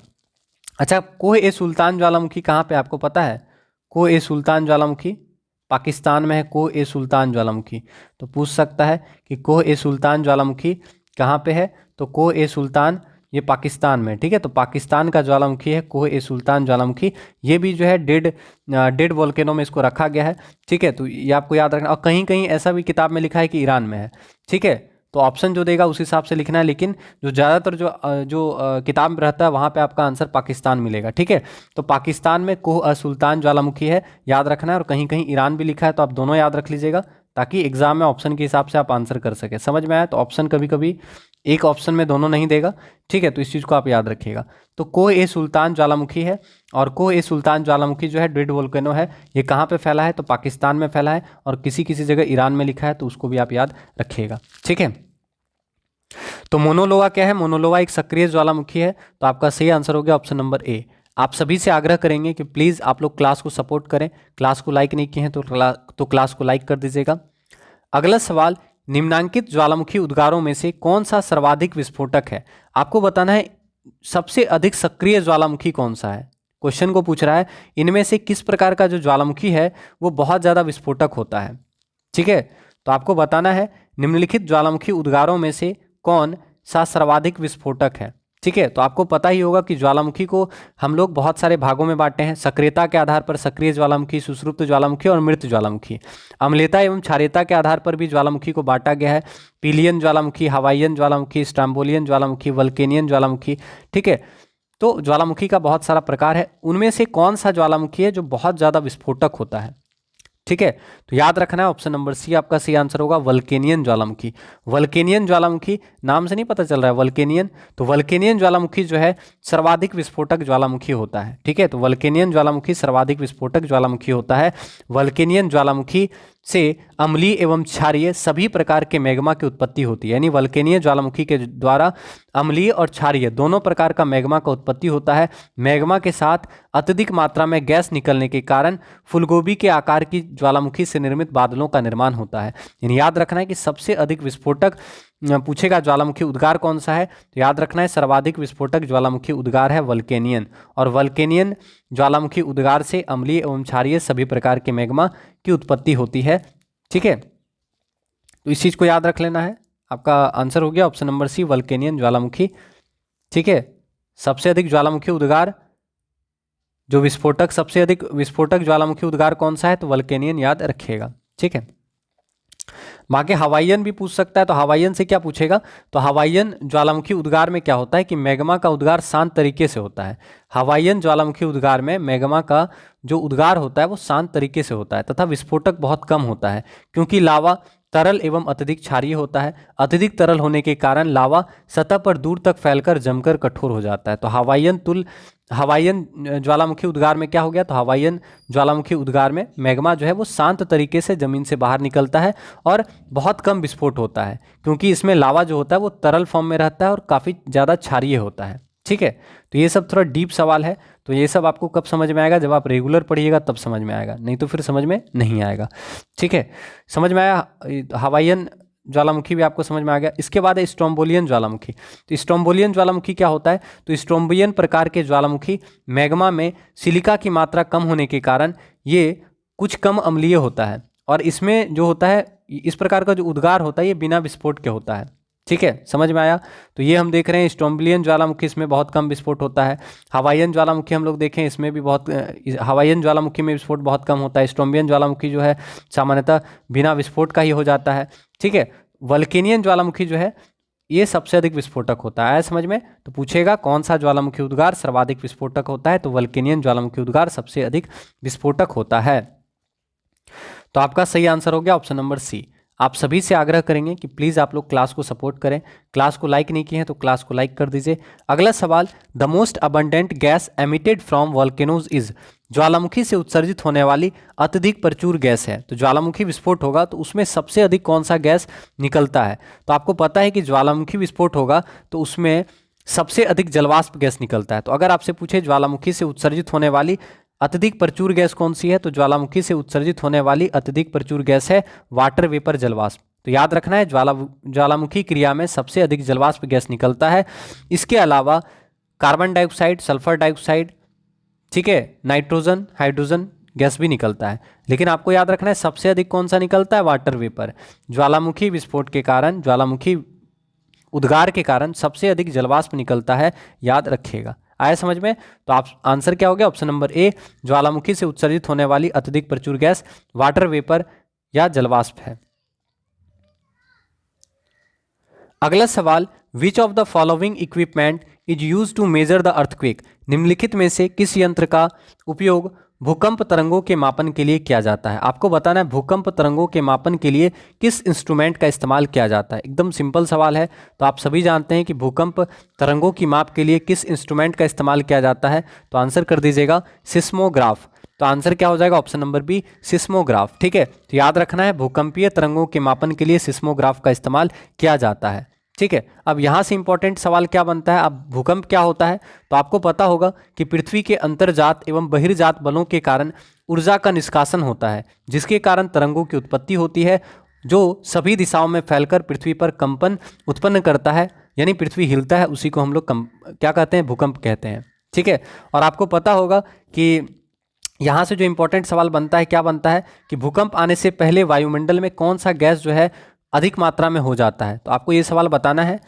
अच्छा, कोह ए सुल्तान ज्वालामुखी कहाँ पे आपको पता है? कोह ए सुल्तान ज्वालामुखी पाकिस्तान में है, कोह ए सुल्तान ज्वालामुखी। तो पूछ सकता है कि कोह ए सुल्तान ज्वालामुखी कहाँ पे है, तो कोह ए सुल्तान ये पाकिस्तान में। ठीक है, तो पाकिस्तान का ज्वालामुखी है कोह ए सुल्तान ज्वालामुखी, ये भी जो है डेड वोल्केनो में इसको रखा गया है। ठीक है, तो ये आपको याद रखना। और कहीं कहीं ऐसा भी किताब में लिखा है कि ईरान में है। ठीक है, तो ऑप्शन जो देगा उस हिसाब से लिखना है, लेकिन जो ज़्यादातर जो किताब में रहता है वहाँ पे आपका आंसर पाकिस्तान मिलेगा। ठीक है, तो पाकिस्तान में कोह सुल्तान ज्वालामुखी है, याद रखना है। और कहीं कहीं ईरान भी लिखा है, तो आप दोनों याद रख लीजिएगा, ताकि एग्जाम में ऑप्शन के हिसाब से आप आंसर कर सके। समझ में आया? तो ऑप्शन कभी कभी एक ऑप्शन में दोनों नहीं देगा। ठीक है, तो इस चीज़ को आप याद रखिएगा। तो कोह ए सुल्तान ज्वालामुखी है, और कोह ए सुल्तान ज्वालामुखी जो है डेड वोल्केनो है, ये कहाँ पे फैला है, तो पाकिस्तान में फैला है, और किसी किसी जगह ईरान में लिखा है, तो उसको भी आप याद रखिएगा। ठीक है, तो मोनोलोवा क्या है? मोनोलोवा एक सक्रिय ज्वालामुखी है। तो आपका सही आंसर हो गया ऑप्शन नंबर ए। आप सभी से आग्रह करेंगे कि प्लीज़ आप लोग क्लास को सपोर्ट करें। क्लास को लाइक नहीं किए हैं तो क्लास को लाइक कर दीजिएगा। अगला सवाल, निम्नांकित ज्वालामुखी उद्गारों में से कौन सा सर्वाधिक विस्फोटक है? आपको बताना है सबसे अधिक सक्रिय ज्वालामुखी कौन सा है। क्वेश्चन को पूछ रहा है इनमें से किस प्रकार का जो ज्वालामुखी है वो बहुत ज़्यादा विस्फोटक होता है। ठीक है, तो आपको बताना है निम्नलिखित ज्वालामुखी उद्गारों में से कौन सा सर्वाधिक विस्फोटक है। ठीक है, तो आपको पता ही होगा कि ज्वालामुखी को हम लोग बहुत सारे भागों में बांटते हैं सक्रियता के आधार पर, सक्रिय ज्वालामुखी, सुषुप्त ज्वालामुखी और मृत ज्वालामुखी। अम्लीयता एवं क्षारीयता के आधार पर भी ज्वालामुखी को बांटा गया है, पीलियन ज्वालामुखी, हवाईयन ज्वालामुखी, स्ट्रैम्बोलियन ज्वालामुखी, वल्केनियन ज्वालामुखी। ठीक है, तो ज्वालामुखी का बहुत सारा प्रकार है, उनमें से कौन सा ज्वालामुखी है जो बहुत ज़्यादा विस्फोटक होता है। ठीक है, तो याद रखना है ऑप्शन नंबर सी आपका सही आंसर होगा, वल्केनियन ज्वालामुखी। वल्केनियन ज्वालामुखी नाम से नहीं पता चल रहा है वल्केनियन, तो वल्केनियन ज्वालामुखी जो है सर्वाधिक विस्फोटक ज्वालामुखी होता है। ठीक है, तो वल्केनियन ज्वालामुखी सर्वाधिक विस्फोटक ज्वालामुखी होता है। वल्केनियन ज्वालामुखी से अम्लीय एवं क्षारीय सभी प्रकार के मैग्मा की उत्पत्ति होती है, यानी वल्केनीय ज्वालामुखी के द्वारा अम्लीय और क्षारीय दोनों प्रकार का मैग्मा का उत्पत्ति होता है। मैग्मा के साथ अत्यधिक मात्रा में गैस निकलने के कारण फूलगोभी के आकार की ज्वालामुखी से निर्मित बादलों का निर्माण होता है। यानी याद रखना है कि सबसे अधिक विस्फोटक पूछेगा ज्वालामुखी उद्गार कौन सा है, तो याद रखना है सर्वाधिक विस्फोटक ज्वालामुखी उद्गार है वल्केनियन, और वल्केनियन ज्वालामुखी उद्गार से अम्लीय एवं क्षारीय सभी प्रकार के मैग्मा की उत्पत्ति होती है। ठीक है, तो इस चीज़ को याद रख लेना है। आपका आंसर हो गया ऑप्शन नंबर सी, वल्केनियन ज्वालामुखी। ठीक है, सबसे अधिक ज्वालामुखी उद्गार जो विस्फोटक, सबसे अधिक विस्फोटक ज्वालामुखी उद्गार कौन सा है, तो वल्केनियन याद रखिएगा। ठीक है, बाकी हवाईयन भी पूछ सकता है, तो हवाईयन से क्या पूछेगा, तो हवाईयन ज्वालामुखी उद्गार में क्या होता है कि मैग्मा का उद्गार शांत तरीके से होता है। हवाईयन ज्वालामुखी उद्गार में मैग्मा का जो उद्गार होता है वो शांत तरीके से होता है तथा विस्फोटक बहुत कम होता है, क्योंकि लावा तरल एवं अत्यधिक क्षारीय होता है। अत्यधिक तरल होने के कारण लावा सतह पर दूर तक फैलकर जमकर कठोर हो जाता है। तो हवाईयन ज्वालामुखी उद्गार में क्या हो गया, तो हवाईयन ज्वालामुखी उद्गार में मैग्मा जो है वो शांत तरीके से जमीन से बाहर निकलता है और बहुत कम विस्फोट होता है, क्योंकि इसमें लावा जो होता है वो तरल फॉर्म में रहता है और काफ़ी ज़्यादा क्षारीय होता है। ठीक है, तो ये सब थोड़ा डीप सवाल है, तो ये सब आपको कब समझ में आएगा, जब आप रेगुलर पढ़िएगा तब समझ में आएगा, नहीं तो फिर समझ में नहीं आएगा। ठीक है, समझ में आया, हवाईयन ज्वालामुखी भी आपको समझ में आ गया। इसके बाद है स्ट्रोम्बोलियन ज्वालामुखी। तो स्ट्रोम्बोलियन ज्वालामुखी क्या होता है, तो स्ट्रोम्बोलियन प्रकार के ज्वालामुखी मैग्मा में सिलिका की मात्रा कम होने के कारण ये कुछ कम अम्लीय होता है, और इसमें जो होता है, इस प्रकार का जो उद्गार होता है ये बिना विस्फोट के होता है। ठीक है, समझ में आया। तो ये हम देख रहे हैं स्ट्रोम्बोलियन ज्वालामुखी, इसमें बहुत कम विस्फोट होता है। हवाईयन ज्वालामुखी हम लोग देखें, इसमें भी बहुत, हवाईयन ज्वालामुखी में विस्फोट बहुत कम होता है। स्ट्रोम्बोलियन ज्वालामुखी जो है सामान्यतः बिना विस्फोट का ही हो जाता है। ठीक है, वल्केनियन ज्वालामुखी जो है ये सबसे अधिक विस्फोटक होता है। समझ में, तो पूछेगा कौन सा ज्वालामुखी उद्गार सर्वाधिक विस्फोटक होता है, तो वल्केनियन ज्वालामुखी उद्गार सबसे अधिक विस्फोटक होता है। तो आपका सही आंसर हो गया ऑप्शन नंबर सी। आप सभी से आग्रह करेंगे कि प्लीज़ आप लोग क्लास को सपोर्ट करें। क्लास को लाइक नहीं किए हैं तो क्लास को लाइक कर दीजिए। अगला सवाल, the most abundant gas emitted from volcanoes is, ज्वालामुखी से उत्सर्जित होने वाली अत्यधिक प्रचुर गैस है। तो ज्वालामुखी विस्फोट होगा तो उसमें सबसे अधिक कौन सा गैस निकलता है, तो आपको पता है कि ज्वालामुखी विस्फोट होगा तो उसमें सबसे अधिक जलवाष्प गैस निकलता है। तो अगर आपसे पूछे ज्वालामुखी से उत्सर्जित होने वाली अत्यधिक प्रचुर गैस कौन सी है, तो ज्वालामुखी से उत्सर्जित होने वाली अत्यधिक प्रचुर गैस है वाटर वेपर जलवाष्प। तो याद रखना है ज्वालामुखी क्रिया में सबसे अधिक जलवाष्प गैस निकलता है। इसके अलावा कार्बन डाइऑक्साइड, सल्फर डाइऑक्साइड, ठीक है, नाइट्रोजन, हाइड्रोजन गैस भी निकलता है, लेकिन आपको याद रखना है सबसे अधिक कौन सा निकलता है, वाटर वेपर। ज्वालामुखी विस्फोट के कारण, ज्वालामुखी उद्गार के कारण सबसे अधिक जलवाष्प निकलता है, याद रखिएगा। आया समझ में, तो आप आंसर क्या हो गया, ऑप्शन नंबर ए, ज्वालामुखी से उत्सर्जित होने वाली अत्यधिक प्रचुर गैस वाटर वेपर या जलवाष्प है। अगला सवाल, which of the following equipment is use to measure the earthquake, निम्नलिखित में से किस यंत्र का उपयोग भूकंप तरंगों के मापन के लिए किया जाता है। आपको बताना है भूकंप तरंगों के मापन के लिए किस इंस्ट्रूमेंट का इस्तेमाल किया जाता है। एकदम सिंपल सवाल है, तो आप सभी जानते हैं कि भूकंप तरंगों की माप के लिए किस इंस्ट्रूमेंट का इस्तेमाल किया जाता है, तो आंसर कर दीजिएगा सिस्मोग्राफ। तो आंसर क्या हो जाएगा, ऑप्शन नंबर बी, सिस्मोग्राफ। ठीक है, तो याद रखना है भूकंपीय तरंगों के मापन के लिए सिस्मोग्राफ का इस्तेमाल किया जाता है। ठीक है, अब यहाँ से इंपॉर्टेंट सवाल क्या बनता है, अब भूकंप क्या होता है, तो आपको पता होगा कि पृथ्वी के अंतर्जात एवं बहिर्जात बलों के कारण ऊर्जा का निष्कासन होता है, जिसके कारण तरंगों की उत्पत्ति होती है, जो सभी दिशाओं में फैलकर पृथ्वी पर कंपन उत्पन्न करता है, यानी पृथ्वी हिलता है, उसी को हम लोग क्या कहते हैं, भूकंप कहते हैं। ठीक है, और आपको पता होगा कि यहाँ से जो इंपॉर्टेंट सवाल बनता है, क्या बनता है कि भूकंप आने से पहले वायुमंडल में कौन सा गैस जो है अधिक मात्रा में हो जाता है। तो आपको ये सवाल बताना है।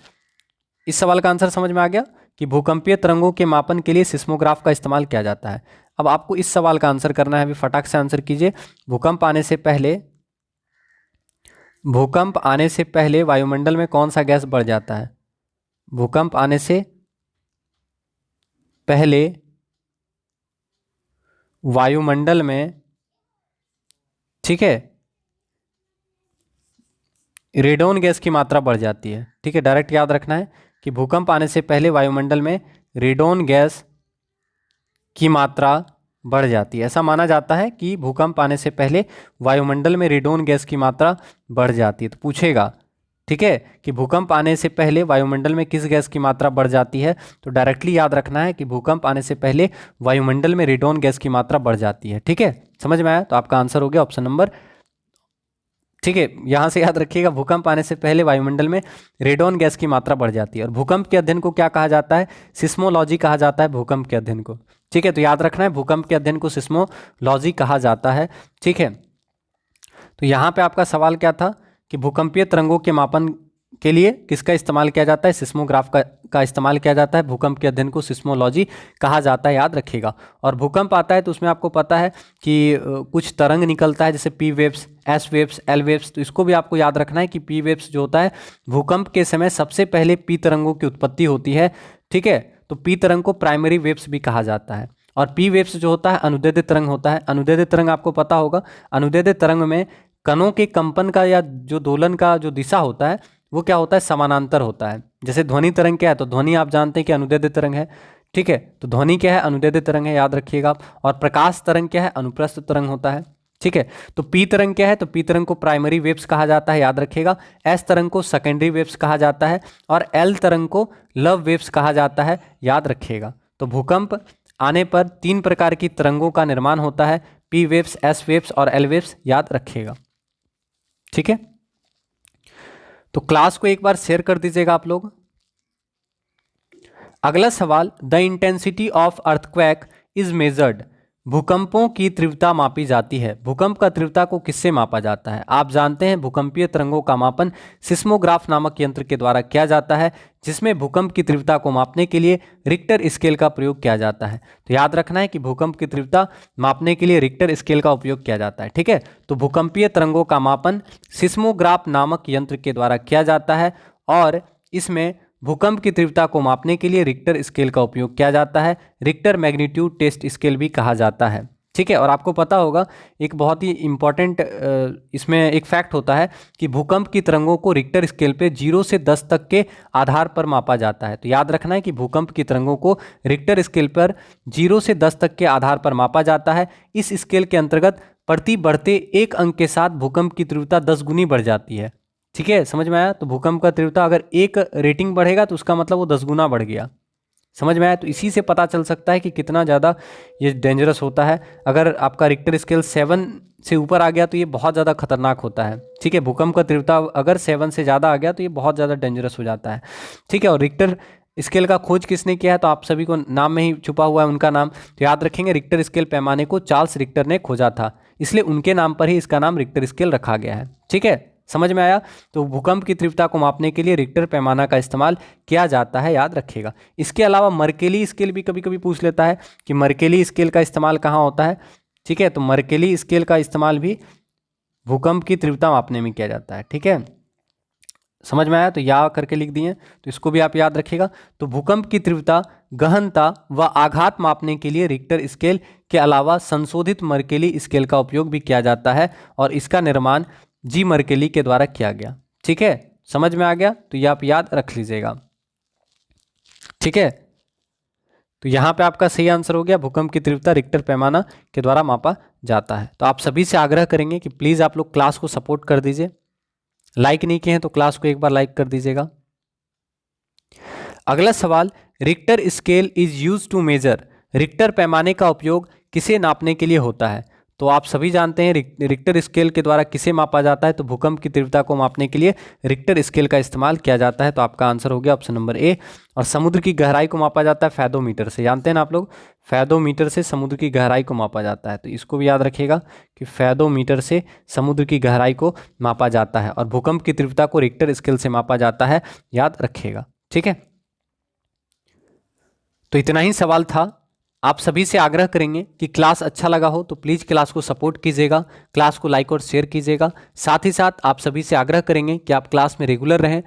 इस सवाल का आंसर समझ में आ गया कि भूकंपीय तरंगों के मापन के लिए सिस्मोग्राफ का इस्तेमाल किया जाता है। अब आपको इस सवाल का आंसर करना है, अभी फटाक से आंसर कीजिए। भूकंप आने से पहले वायुमंडल में कौन सा गैस बढ़ जाता है। भूकंप आने से पहले वायुमंडल में, ठीक है, रेडोन गैस की मात्रा बढ़ जाती है। ठीक है, डायरेक्ट याद रखना है कि भूकंप आने से पहले वायुमंडल में रेडोन गैस की मात्रा बढ़ जाती है। ऐसा माना जाता है कि भूकंप आने से पहले वायुमंडल में रेडोन गैस की मात्रा बढ़ जाती है। तो पूछेगा, ठीक है, कि भूकंप आने से पहले वायुमंडल में किस गैस की मात्रा बढ़ जाती है, तो डायरेक्टली याद रखना है कि भूकंप आने से पहले वायुमंडल में रेडोन गैस की मात्रा बढ़ जाती है। ठीक है, समझ में आया, तो आपका आंसर हो गया ऑप्शन नंबर, ठीक है, यहाँ से याद रखिएगा भूकंप आने से पहले वायुमंडल में रेडोन गैस की मात्रा बढ़ जाती है। और भूकंप के अध्ययन को क्या कहा जाता है, सिस्मोलॉजी कहा जाता है भूकंप के अध्ययन को। ठीक है, तो याद रखना है भूकंप के अध्ययन को सिस्मोलॉजी कहा जाता है। ठीक है, तो यहाँ पे आपका सवाल क्या था कि भूकंपीय तरंगों के मापन के लिए किसका इस्तेमाल किया जाता है, सिस्मोग्राफ का इस्तेमाल किया जाता है। भूकंप के अध्ययन को सिस्मोलॉजी कहा जाता है, याद रखिएगा। और भूकंप आता है तो उसमें आपको पता है कि कुछ तरंग निकलता है, जैसे P waves, S waves, L waves. तो इसको भी आपको याद रखना है कि पी वेव्स जो होता है, भूकंप के समय सबसे पहले पी तरंगों की उत्पत्ति होती है, ठीक है। तो पी तरंग को प्राइमरी वेव्स भी कहा जाता है। और पी वेव्स जो होता है अनुदैर्ध्य तरंग होता है। अनुदैर्ध्य तरंग आपको पता होगा, अनुदैर्ध्य तरंग में कणों के कंपन का या जो दोलन का जो दिशा होता है वो क्या होता है, समानांतर होता है। जैसे ध्वनि तरंग क्या है, तो ध्वनि आप जानते हैं कि अनुदैर्ध्य तरंग है, ठीक है। तो ध्वनि क्या है, अनुदैर्ध्य तरंग है, याद रखिएगा आप। और प्रकाश तरंग क्या है, अनुप्रस्थ तरंग होता है, ठीक है। तो पी तरंग क्या है, तो पी तरंग को प्राइमरी वेव्स कहा जाता है, याद रखिएगा। एस तरंग को सेकेंडरी वेव्स कहा जाता है और एल तरंग को लव वेव्स कहा जाता है, याद रखिएगा। तो भूकंप आने पर 3 प्रकार की तरंगों का निर्माण होता है, पी वेव्स, एस वेव्स और एल वेव्स, याद रखिएगा, ठीक है। तो क्लास को एक बार शेयर कर दीजिएगा आप लोग। अगला सवाल, the intensity of earthquake is measured. भूकंपों की तीव्रता मापी जाती है। भूकंप का तीव्रता को किससे मापा जाता है? आप जानते हैं भूकंपीय तरंगों का मापन सिस्मोग्राफ नामक यंत्र के द्वारा किया जाता है, जिसमें भूकंप की तीव्रता को मापने के लिए रिक्टर स्केल का प्रयोग किया जाता है। तो याद रखना है कि भूकंप की तीव्रता मापने के लिए रिक्टर स्केल का उपयोग किया जाता है, ठीक है। तो भूकंपीय तरंगों का मापन सिस्मोग्राफ नामक यंत्र के द्वारा किया जाता है और इसमें भूकंप की तीव्रता को मापने के लिए रिक्टर स्केल का उपयोग किया जाता है। रिक्टर मैग्नीट्यूड टेस्ट स्केल भी कहा जाता है, ठीक है। और आपको पता होगा एक बहुत ही इंपॉर्टेंट इसमें एक फैक्ट होता है कि भूकंप की तरंगों को रिक्टर स्केल पे 0 से 10 तक के आधार पर मापा जाता है। तो याद रखना है कि भूकंप की तरंगों को रिक्टर स्केल पर 0 से 10 तक के आधार पर मापा जाता है। इस स्केल के अंतर्गत प्रति बढ़ते एक अंक के साथ भूकंप की तीव्रता 10 गुनी बढ़ जाती है, ठीक है। समझ में आया? तो भूकंप का तीव्रता अगर एक रेटिंग बढ़ेगा तो उसका मतलब वो 10 गुना बढ़ गया। समझ में आया? तो इसी से पता चल सकता है कि कितना ज़्यादा ये डेंजरस होता है। अगर आपका रिक्टर स्केल 7 से ऊपर आ गया तो ये बहुत ज़्यादा खतरनाक होता है, ठीक है। भूकंप का तीव्रता अगर 7 से ज़्यादा आ गया तो ये बहुत ज़्यादा डेंजरस हो जाता है, ठीक है। और रिक्टर स्केल का खोज किसने किया है? तो आप सभी को नाम में ही छुपा हुआ है उनका नाम। तो याद रखेंगे रिक्टर स्केल पैमाने को चार्ल्स रिक्टर ने खोजा था, इसलिए उनके नाम पर ही इसका नाम रिक्टर स्केल रखा गया है, ठीक है। समझ में आया? तो भूकंप की तीव्रता को मापने के लिए रिक्टर पैमाना का इस्तेमाल किया जाता है, याद रखिएगा। इसके अलावा मर्केली स्केल भी कभी कभी पूछ लेता है कि मर्केली स्केल का इस्तेमाल कहाँ होता है, ठीक है। तो मर्केली स्केल का इस्तेमाल भी भूकंप की तीव्रता मापने में किया जाता है, ठीक है। समझ में आया? तो या करके लिख दिए, तो इसको भी आप याद रखिएगा। तो भूकंप की तीव्रता, गहनता व आघात मापने के लिए रिक्टर स्केल के अलावा संशोधित मर्केली स्केल का उपयोग भी किया जाता है और इसका निर्माण जी मर्केली के द्वारा किया गया, ठीक है। समझ में आ गया? तो ये आप याद रख लीजिएगा, ठीक है। तो यहाँ पे आपका सही आंसर हो गया, भूकंप की तीव्रता रिक्टर पैमाना के द्वारा मापा जाता है। तो आप सभी से आग्रह करेंगे कि प्लीज़ आप लोग क्लास को सपोर्ट कर दीजिए। लाइक नहीं किए हैं तो क्लास को एक बार लाइक कर दीजिएगा। अगला सवाल, Richter scale is use to measure. Richter पैमाने का उपयोग किसे नापने के लिए होता है? तो आप सभी जानते हैं रिक्टर स्केल के द्वारा किसे मापा जाता है? तो भूकंप की तीव्रता को मापने के लिए रिक्टर स्केल का इस्तेमाल किया जाता है। तो आपका आंसर हो गया ऑप्शन नंबर ए। और समुद्र की गहराई को मापा जाता है फैदोमीटर से, जानते हैं ना आप लोग, फैदोमीटर से समुद्र की गहराई को मापा जाता है। तो इसको भी याद रखिएगा कि फैदोमीटर से समुद्र की गहराई को मापा जाता है और भूकंप की तीव्रता को रिक्टर स्केल से मापा जाता है, याद रखिएगा, ठीक है। तो इतना ही सवाल था। आप सभी से आग्रह करेंगे कि क्लास अच्छा लगा हो तो प्लीज़ क्लास को सपोर्ट कीजिएगा, क्लास को लाइक और शेयर कीजिएगा। साथ ही साथ आप सभी से आग्रह करेंगे कि आप क्लास में रेगुलर रहें,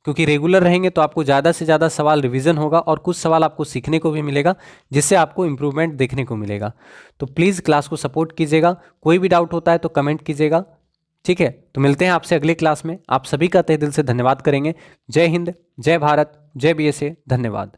क्योंकि रेगुलर रहेंगे तो आपको ज़्यादा से ज़्यादा सवाल रिवीजन होगा और कुछ सवाल आपको सीखने को भी मिलेगा, जिससे आपको इम्प्रूवमेंट देखने को मिलेगा। तो प्लीज़ क्लास को सपोर्ट कीजिएगा। कोई भी डाउट होता है तो कमेंट कीजिएगा, ठीक है। तो मिलते हैं आपसे अगले क्लास में। आप सभी का तहे दिल से धन्यवाद करेंगे। जय हिंद, जय भारत, जय BSA, धन्यवाद।